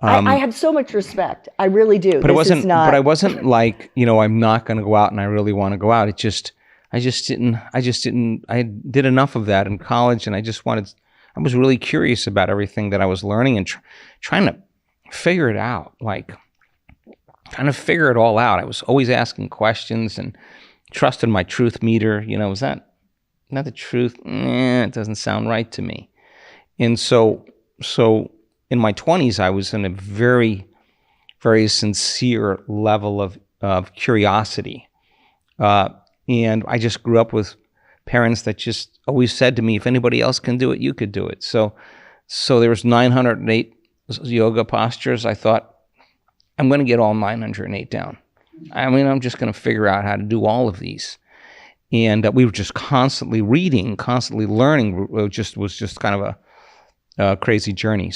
I have so much respect. I really do. But I wasn't like, I'm not going to go out and I really want to go out. I did enough of that in college, and I was really curious about everything that I was learning and trying to figure it out, trying to figure it all out. I was always asking questions and trusted my truth meter. Is that not the truth? It doesn't sound right to me. And so in my 20s, I was in a very, very sincere level of curiosity. And I just grew up with parents that just always said to me, if anybody else can do it, you could do it. So there was 908 yoga postures. I thought, I'm going to get all 908 down. I'm just going to figure out how to do all of these. And we were just constantly reading, constantly learning. It was just kind of a crazy journey.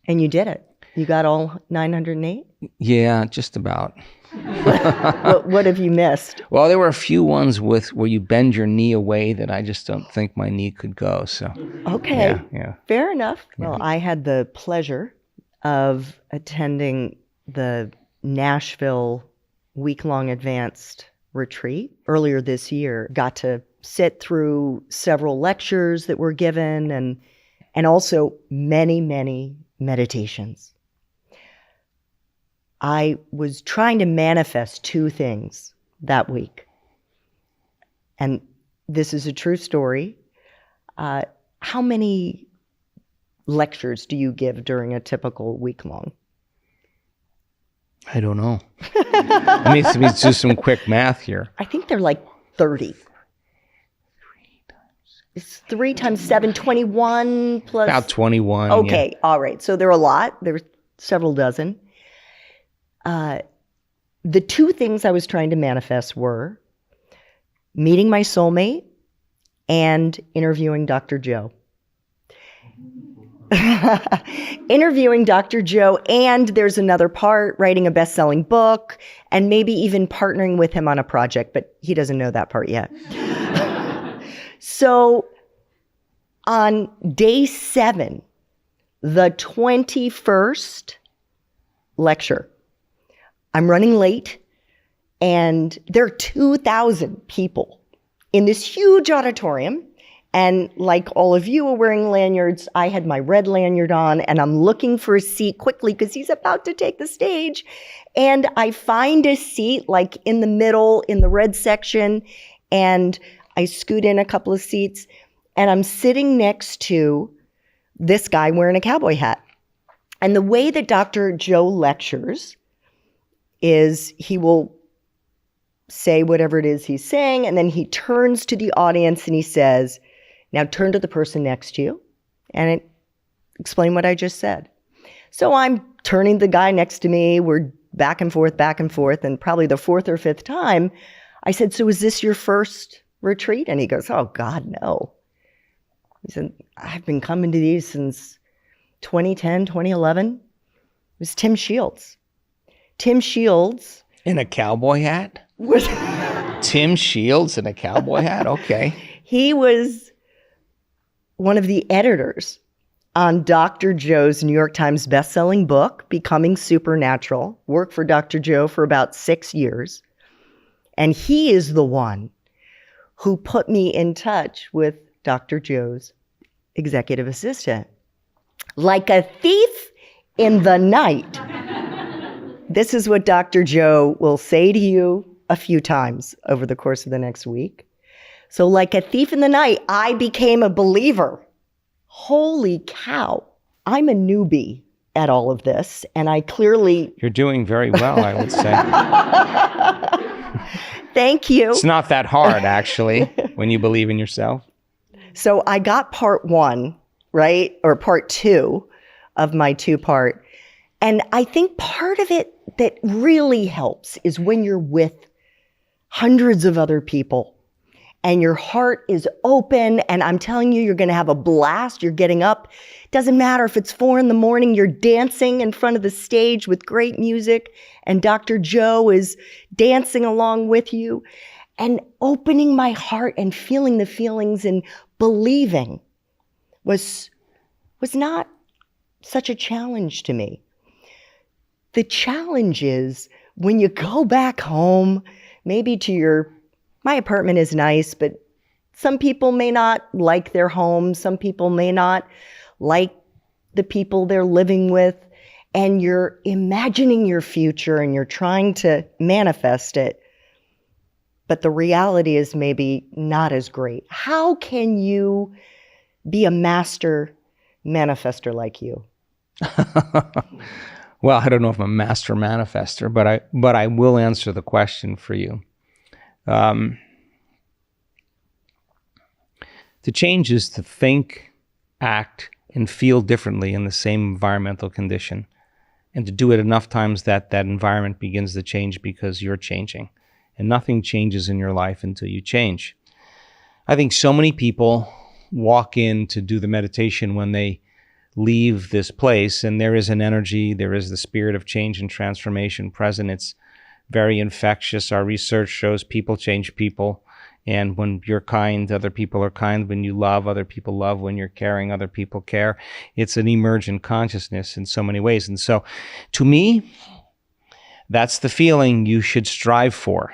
And you did it. You got all 908? Yeah, just about. What have you missed? Well, there were a few ones where you bend your knee away that I just don't think my knee could go. So okay, yeah. Fair enough. Yeah. Well, I had the pleasure of attending the Nashville week-long advanced retreat earlier this year. Got to sit through several lectures that were given, and also many, many meditations. I was trying to manifest 2 things that week. And this is a true story. How many lectures do you give during a typical week-long? I don't know. Let me do some quick math here. I think they're like 30. It's 3 times 7, 21 plus... About 21. Okay, yeah. All right. So there are a lot. There were several dozen. The 2 things I was trying to manifest were meeting my soulmate and interviewing Dr. Joe. Interviewing Dr. Joe, and there's another part, writing a best-selling book, and maybe even partnering with him on a project, but he doesn't know that part yet. So on day 7, the 21st lecture, I'm running late, and there are 2,000 people in this huge auditorium. And like all of you are wearing lanyards, I had my red lanyard on, and I'm looking for a seat quickly because he's about to take the stage. And I find a seat like in the middle, in the red section, and I scoot in a couple of seats, and I'm sitting next to this guy wearing a cowboy hat. And the way that Dr. Joe lectures is he will say whatever it is he's saying, and then he turns to the audience and he says, now turn to the person next to you and explain what I just said. So I'm turning the guy next to me. We're back and forth, and probably the fourth or fifth time, I said, so is this your first retreat? And he goes, oh God, no. He said, I've been coming to these since 2010, 2011. It was Tim Shields. Tim Shields. In a cowboy hat? Was Tim Shields in a cowboy hat? Okay. He was one of the editors on Dr. Joe's New York Times bestselling book, Becoming Supernatural. Worked for Dr. Joe for about 6 years. And he is the one who put me in touch with Dr. Joe's executive assistant. Like a thief in the night. This is what Dr. Joe will say to you a few times over the course of the next week. So like a thief in the night, I became a believer. Holy cow. I'm a newbie at all of this, and I clearly... You're doing very well, I would say. Thank you. It's not that hard, actually, when you believe in yourself. So I got part 1, right? Or part 2 of my 2-part. And I think part of it that really helps is when you're with hundreds of other people and your heart is open, and I'm telling you, you're going to have a blast. You're getting up. Doesn't matter if it's 4 a.m, you're dancing in front of the stage with great music, and Dr. Joe is dancing along with you, and opening my heart and feeling the feelings and believing was not such a challenge to me. The challenge is when you go back home, maybe to my apartment is nice, but some people may not like their home. Some people may not like the people they're living with. And you're imagining your future and you're trying to manifest it. But the reality is maybe not as great. How can you be a master manifester like you? Well, I don't know if I'm a master manifester, but I will answer the question for you. To change is to think, act, and feel differently in the same environmental condition, and to do it enough times that that environment begins to change because you're changing. And nothing changes in your life until you change. I think so many people walk in to do the meditation when they leave this place, and there is an energy, there is the spirit of change and transformation present. It's very infectious. Our research shows people change people. And when you're kind, other people are kind. When you love, other people love. When you're caring, other people care. It's an emergent consciousness in so many ways. And so, to me, that's the feeling you should strive for.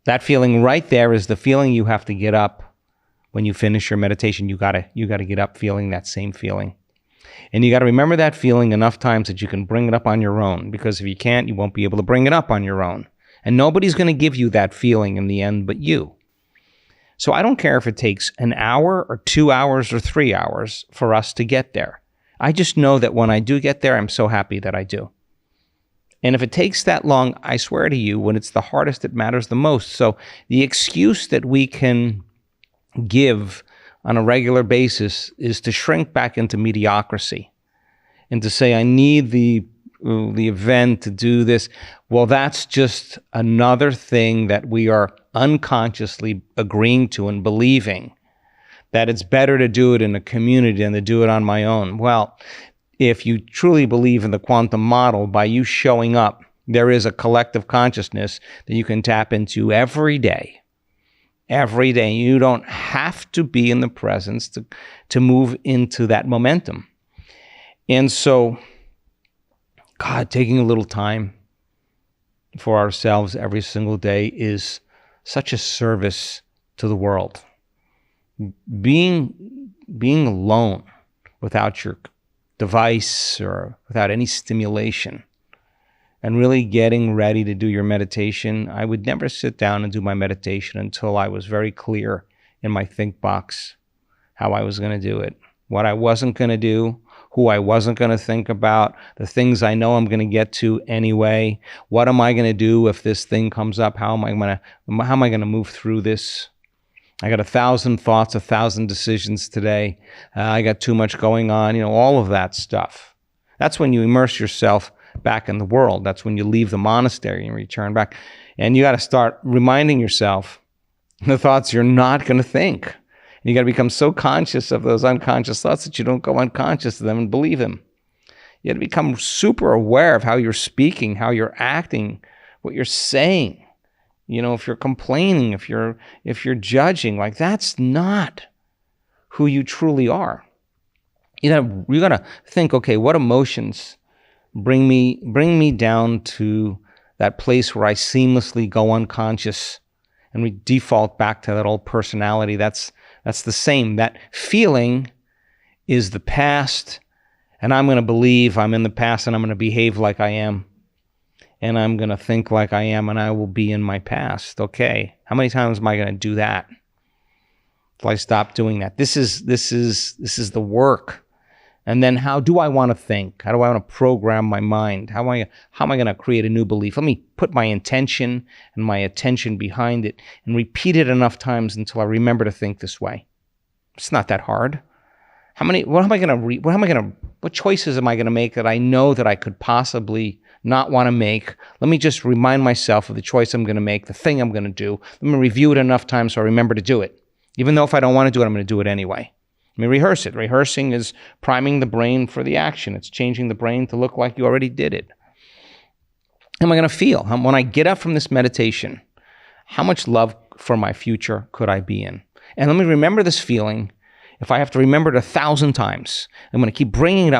That feeling right there is the feeling you have to get up when you finish your meditation. You gotta get up feeling that same feeling. And you got to remember that feeling enough times that you can bring it up on your own. Because if you can't, you won't be able to bring it up on your own. And nobody's going to give you that feeling in the end but you. So I don't care if it takes an hour or 2 hours or 3 hours for us to get there. I just know that when I do get there, I'm so happy that I do. And if it takes that long, I swear to you, when it's the hardest, it matters the most. So the excuse that we can give on a regular basis is to shrink back into mediocrity and to say, I need the event to do this. Well, that's just another thing that we are unconsciously agreeing to and believing, that it's better to do it in a community than to do it on my own. Well, if you truly believe in the quantum model, by you showing up, there is a collective consciousness that you can tap into every day. Every day. You don't have to be in the presence to move into that momentum. And so, God, taking a little time for ourselves every single day is such a service to the world. Being alone without your device or without any stimulation and really getting ready to do your meditation. I would never sit down and do my meditation until I was very clear in my think box how I was going to do it, what I wasn't going to do, who I wasn't going to think about, the things I know I'm going to get to anyway. What am I going to do if this thing comes up? How am I going to move through this? I got 1,000 thoughts, 1,000 decisions today. I got too much going on, all of that stuff. That's when you immerse yourself back in the world. That's when you leave the monastery and return back. And you got to start reminding yourself the thoughts you're not going to think. And you got to become so conscious of those unconscious thoughts that you don't go unconscious of them and believe them. You got to become super aware of how you're speaking, how you're acting, what you're saying. If you're complaining, if you're judging, like that's not who you truly are. You gotta think, okay, what emotions bring me down to that place where I seamlessly go unconscious and we default back to that old personality. That's the same. That feeling is the past, and I'm going to believe I'm in the past, and I'm going to behave like I am. And I'm going to think like I am, and I will be in my past. Okay, how many times am I going to do that till I stop doing that? This is the work. And then how do I want to think? How do I want to program my mind? How am I going to create a new belief? Let me put my intention and my attention behind it and repeat it enough times until I remember to think this way. It's not that hard. What choices am I going to make that I know that I could possibly not want to make? Let me just remind myself of the choice I'm going to make, the thing I'm going to do. Let me review it enough times so I remember to do it. Even though if I don't want to do it, I'm going to do it anyway. Let me rehearse it. Rehearsing is priming the brain for the action. It's changing the brain to look like you already did it. How am I going to feel? When I get up from this meditation, how much love for my future could I be in? And let me remember this feeling. If I have to remember it 1,000 times, I'm going to keep bringing it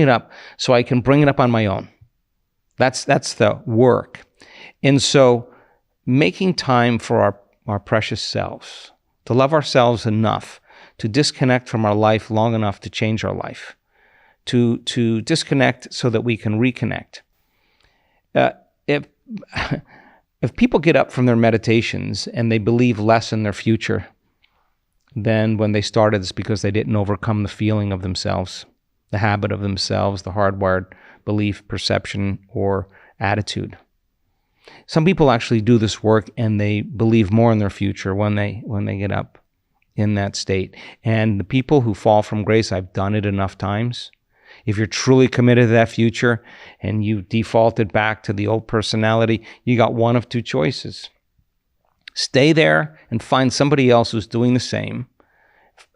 up, so I can bring it up on my own. That's the work. And so making time for our precious selves, to love ourselves enough, to disconnect from our life long enough to change our life, to disconnect so that we can reconnect. If people get up from their meditations and they believe less in their future than when they started, it's because they didn't overcome the feeling of themselves, the habit of themselves, the hardwired belief, perception, or attitude. Some people actually do this work and they believe more in their future when they get up in that state. And the people who fall from grace, I've done it enough times. If you're truly committed to that future and you defaulted back to the old personality, you got one of two choices. Stay there and find somebody else who's doing the same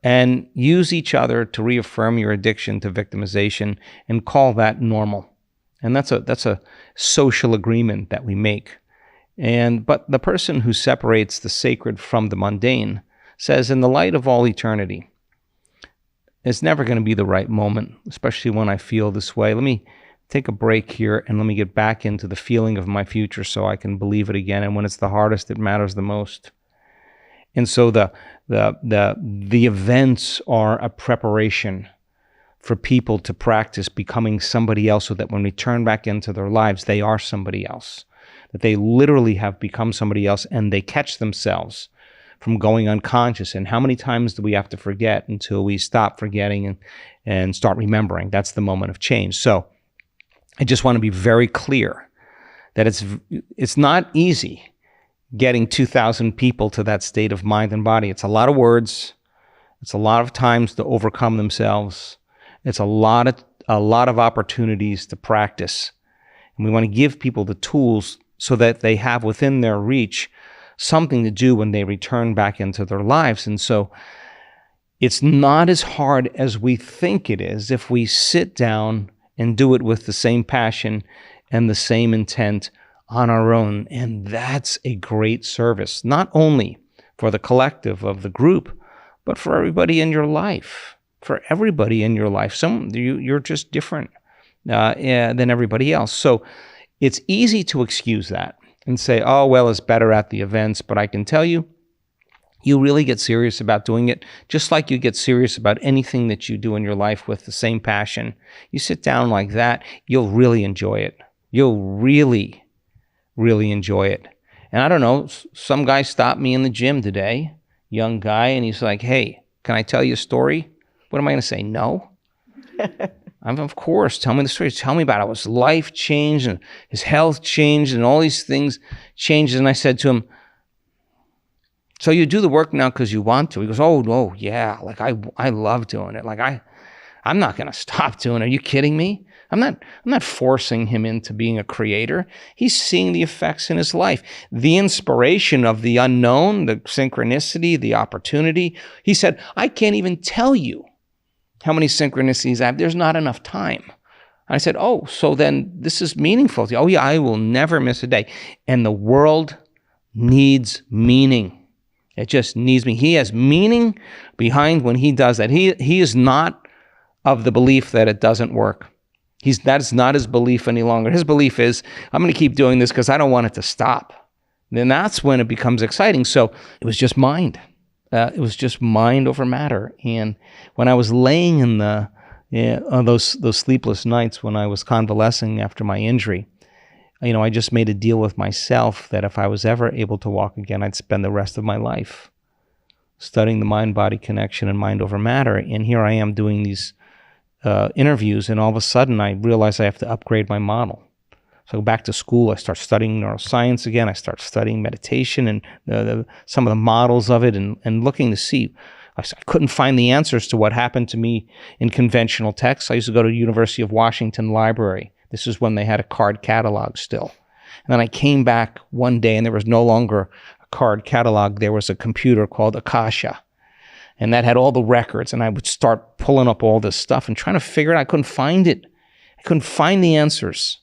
and use each other to reaffirm your addiction to victimization and call that normal. And that's a social agreement that we make. But the person who separates the sacred from the mundane says, in the light of all eternity, it's never going to be the right moment, especially when I feel this way. Let me take a break here and let me get back into the feeling of my future so I can believe it again. And when it's the hardest, it matters the most. And so the events are a preparation for people to practice becoming somebody else, so that when we turn back into their lives, they are somebody else, that they literally have become somebody else, and they catch themselves from going unconscious. And how many times do we have to forget until we stop forgetting and start remembering? That's the moment of change. So I just want to be very clear that it's not easy getting 2,000 people to that state of mind and body. It's a lot of words. It's a lot of times to overcome themselves. It's a lot of opportunities to practice. And we want to give people the tools so that they have within their reach something to do when they return back into their lives. And so it's not as hard as we think it is if we sit down and do it with the same passion and the same intent on our own. And that's a great service, not only for the collective of the group, but for everybody in your life. For everybody in your life. You're just different than everybody else. So it's easy to excuse that and say, oh, well, it's better at the events. But I can tell you, you really get serious about doing it, just like you get serious about anything that you do in your life with the same passion. You sit down like that, you'll really enjoy it. You'll really, really enjoy it. And I don't know, some guy stopped me in the gym today, young guy, and he's like, hey, can I tell you a story? What am I going to say? No? Of course, tell me the story. Tell me about how his life changed and his health changed and all these things changed. And I said to him, so you do the work now because you want to? He goes, oh, no, yeah. Like, I love doing it. Like, I'm not going to stop doing it. Are you kidding me? I'm not forcing him into being a creator. He's seeing the effects in his life, the inspiration of the unknown, the synchronicity, the opportunity. He said, I can't even tell you how many synchronicities I have. There's not enough time. I said, oh, so then this is meaningful to you. Oh, yeah, I will never miss a day. And the world needs meaning. It just needs me. He has meaning behind when he does that. He is not of the belief that it doesn't work. That's not his belief any longer. His belief is, I'm going to keep doing this because I don't want it to stop. Then that's when it becomes exciting. So it was just mind. It was just mind over matter. And when I was laying in on those sleepless nights when I was convalescing after my injury, I just made a deal with myself that if I was ever able to walk again, I'd spend the rest of my life studying the mind-body connection and mind over matter. And here I am doing these interviews, and all of a sudden I realize I have to upgrade my model. So I go back to school, I start studying neuroscience again, I start studying meditation and some of the models of it and looking to see. I couldn't find the answers to what happened to me in conventional texts. I used to go to the University of Washington Library. This is when they had a card catalog still. And then I came back one day and there was no longer a card catalog. There was a computer called Akasha. And that had all the records. And I would start pulling up all this stuff and trying to figure it out. I couldn't find it. I couldn't find the answers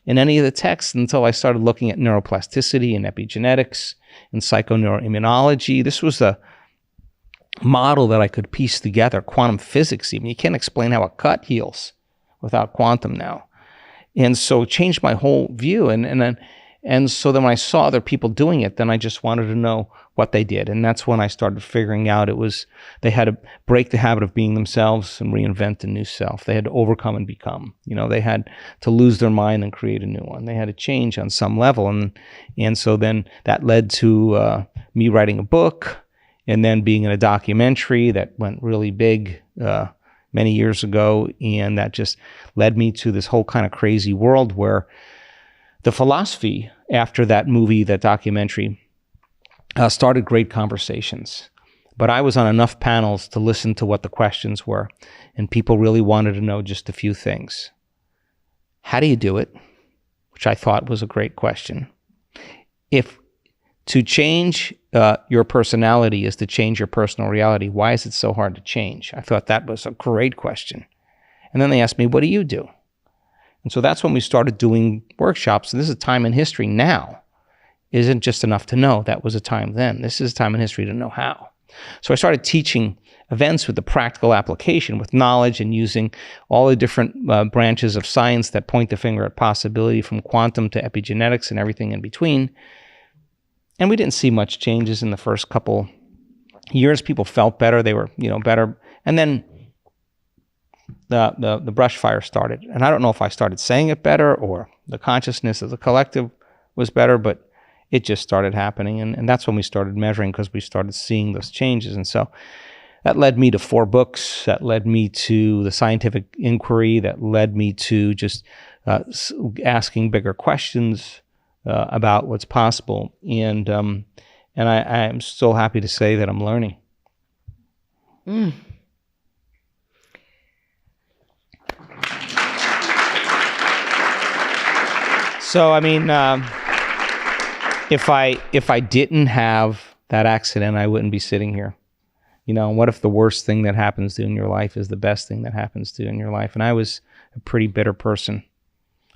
in any of the texts until I started looking at neuroplasticity and epigenetics and psychoneuroimmunology. This was a model that I could piece together. Quantum physics even. You can't explain how a cut heals without quantum now. And so it changed my whole view. And so then when I saw other people doing it, then I just wanted to know what they did. And that's when I started figuring out they had to break the habit of being themselves and reinvent a new self. They had to overcome and become. They had to lose their mind and create a new one. They had to change on some level. And so then that led to me writing a book and then being in a documentary that went really big many years ago. And that just led me to this whole kind of crazy world where the philosophy after that movie, that documentary, started great conversations. But I was on enough panels to listen to what the questions were, and people really wanted to know just a few things. How do you do it? Which I thought was a great question. If to change your personality is to change your personal reality, why is it so hard to change? I thought that was a great question. And then they asked me, what do you do? And so that's when we started doing workshops. And this is a time in history now. It isn't just enough to know. That was a time then. This is a time in history to know how. So I started teaching events with the practical application, with knowledge and using all the different branches of science that point the finger at possibility, from quantum to epigenetics and everything in between. And we didn't see much changes in the first couple years. People felt better. They were, better. And then the brush fire started. And I don't know if I started saying it better or the consciousness of the collective was better, but it just started happening. And that's when we started measuring, because we started seeing those changes. And so that led me to 4 books. That led me to the scientific inquiry. That led me to just asking bigger questions about what's possible. And I'm still happy to say that I'm learning. Mm. So, I mean, if I didn't have that accident, I wouldn't be sitting here. What if the worst thing that happens to you in your life is the best thing that happens to you in your life? And I was a pretty bitter person.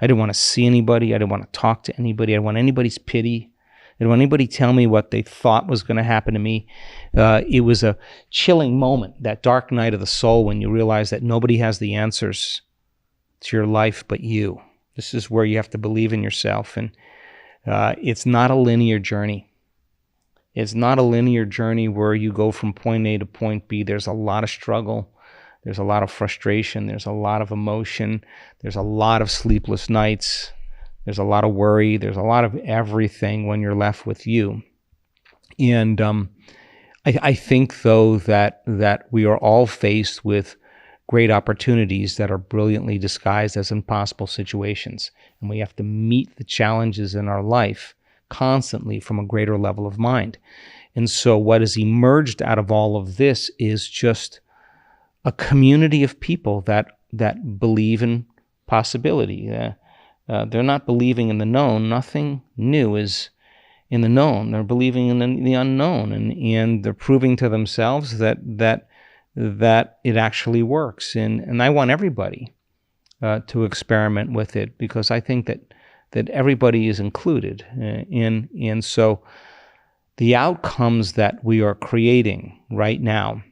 I didn't want to see anybody. I didn't want to talk to anybody. I didn't want anybody's pity. I didn't want anybody tell me what they thought was going to happen to me. It was a chilling moment, that dark night of the soul, when you realize that nobody has the answers to your life but you. This is where you have to believe in yourself. And it's not a linear journey. It's not a linear journey where you go from point A to point B. There's a lot of struggle. There's a lot of frustration. There's a lot of emotion. There's a lot of sleepless nights. There's a lot of worry. There's a lot of everything when you're left with you. And I think, though, that we are all faced with great opportunities that are brilliantly disguised as impossible situations. And we have to meet the challenges in our life constantly from a greater level of mind. And so what has emerged out of all of this is just a community of people that believe in possibility. They're not believing in the known. Nothing new is in the known. They're believing in the unknown, and they're proving to themselves that it actually works. And I want everybody to experiment with it, because I think that everybody is included. And so the outcomes that we are creating right now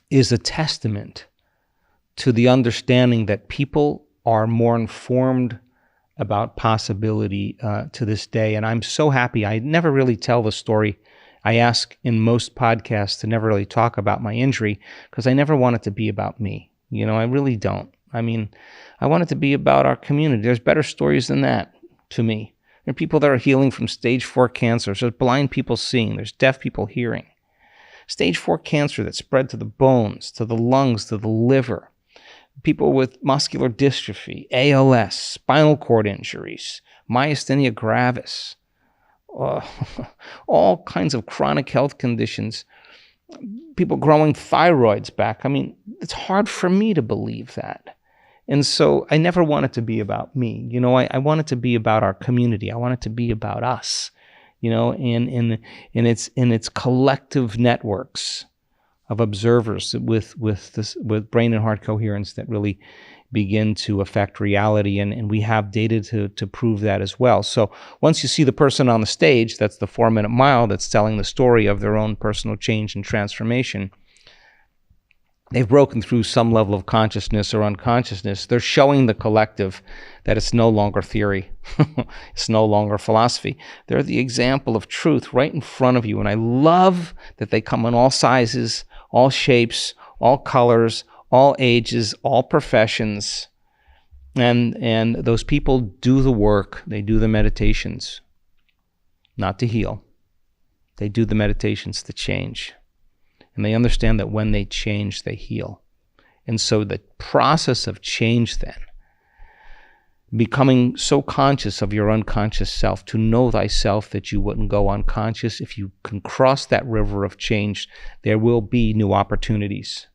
is a testament to the understanding that people are more informed about possibility to this day. And I'm so happy. I never really tell the story. I ask in most podcasts to never really talk about my injury, because I never want it to be about me. I really don't. I mean, I want it to be about our community. There's better stories than that to me. There are people that are healing from stage 4 cancer. There's blind people seeing. There's deaf people hearing. Stage 4 cancer that spread to the bones, to the lungs, to the liver. People with muscular dystrophy, ALS, spinal cord injuries, myasthenia gravis, all kinds of chronic health conditions, people growing thyroids back. I mean, it's hard for me to believe that. And so I never want it to be about me. I want it to be about our community. I want it to be about us, in its collective networks of observers with brain and heart coherence that really begin to affect reality, and we have data to prove that as well. So once you see the person on the stage, that's the 4-minute mile that's telling the story of their own personal change and transformation. They've broken through some level of consciousness or unconsciousness. They're showing the collective that it's no longer theory. It's no longer philosophy. They're the example of truth right in front of you. And I love that they come in all sizes, all shapes, all colors, all ages, all professions. And those people do the work. They do the meditations, not to heal. They do the meditations to change. And they understand that when they change, they heal. And so the process of change then, becoming so conscious of your unconscious self, to know thyself that you wouldn't go unconscious. If you can cross that river of change, there will be new opportunities.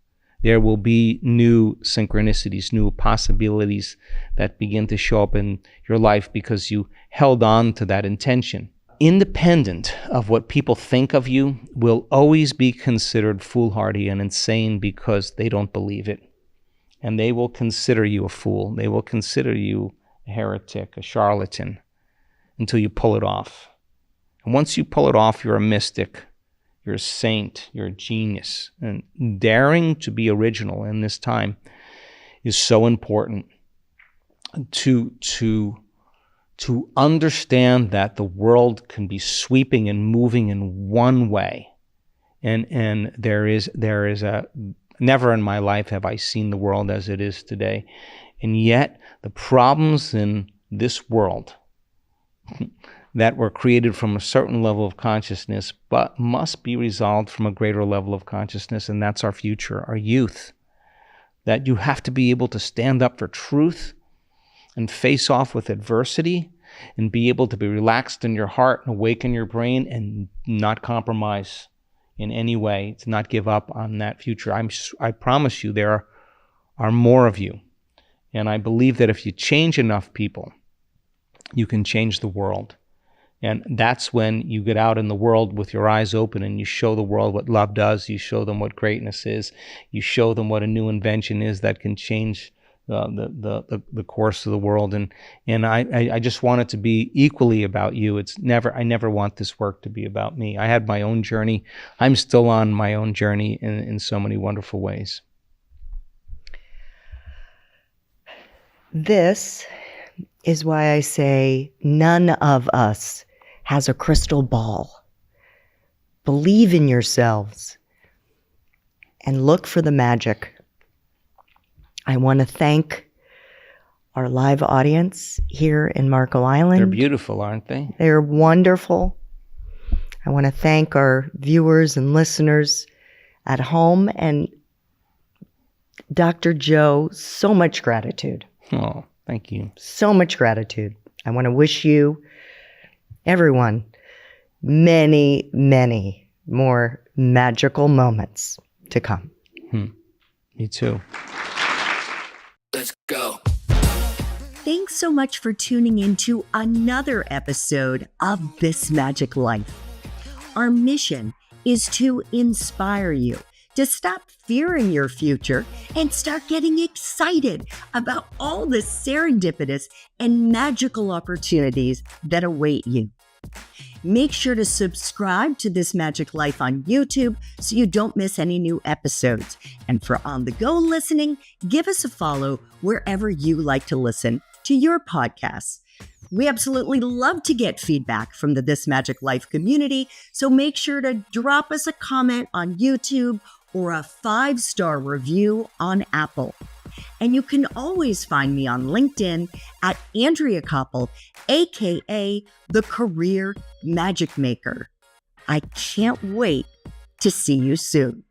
There will be new synchronicities, new possibilities that begin to show up in your life because you held on to that intention. Independent of what people think of you, will always be considered foolhardy and insane because they don't believe it. And they will consider you a fool. They will consider you a heretic, a charlatan, until you pull it off. And once you pull it off, you're a mystic, you're a saint, you're a genius. And daring to be original in this time is so important to understand that the world can be sweeping and moving in one way. And there is never in my life have I seen the world as it is today. And yet the problems in this world that were created from a certain level of consciousness, but must be resolved from a greater level of consciousness, and that's our future, our youth. That you have to be able to stand up for truth and face off with adversity and be able to be relaxed in your heart and awaken your brain and not compromise in any way, to not give up on that future. I promise you there are more of you. And I believe that if you change enough people, you can change the world. And that's when you get out in the world with your eyes open and you show the world what love does. You show them what greatness is. You show them what a new invention is that can change the course of the world. And I just want it to be equally about you. I never want this work to be about me. I had my own journey. I'm still on my own journey in so many wonderful ways. This is why I say none of us has a crystal ball. Believe in yourselves and look for the magic. I want to thank our live audience here in Marco Island. They're beautiful, aren't they? They're wonderful. I want to thank our viewers and listeners at home. And Dr. Joe, so much gratitude. Oh, thank you. So much gratitude. I want to wish you, everyone, many, many more magical moments to come. Me too. Let's go. Thanks so much for tuning in to another episode of This Magic Life. Our mission is to inspire you to stop fearing your future and start getting excited about all the serendipitous and magical opportunities that await you. Make sure to subscribe to This Magic Life on YouTube so you don't miss any new episodes. And for on-the-go listening, give us a follow wherever you like to listen to your podcasts. We absolutely love to get feedback from the This Magic Life community, so make sure to drop us a comment on YouTube or a 5-star review on Apple. And you can always find me on LinkedIn at Andrea Koppel, aka the Career Magic Maker. I can't wait to see you soon.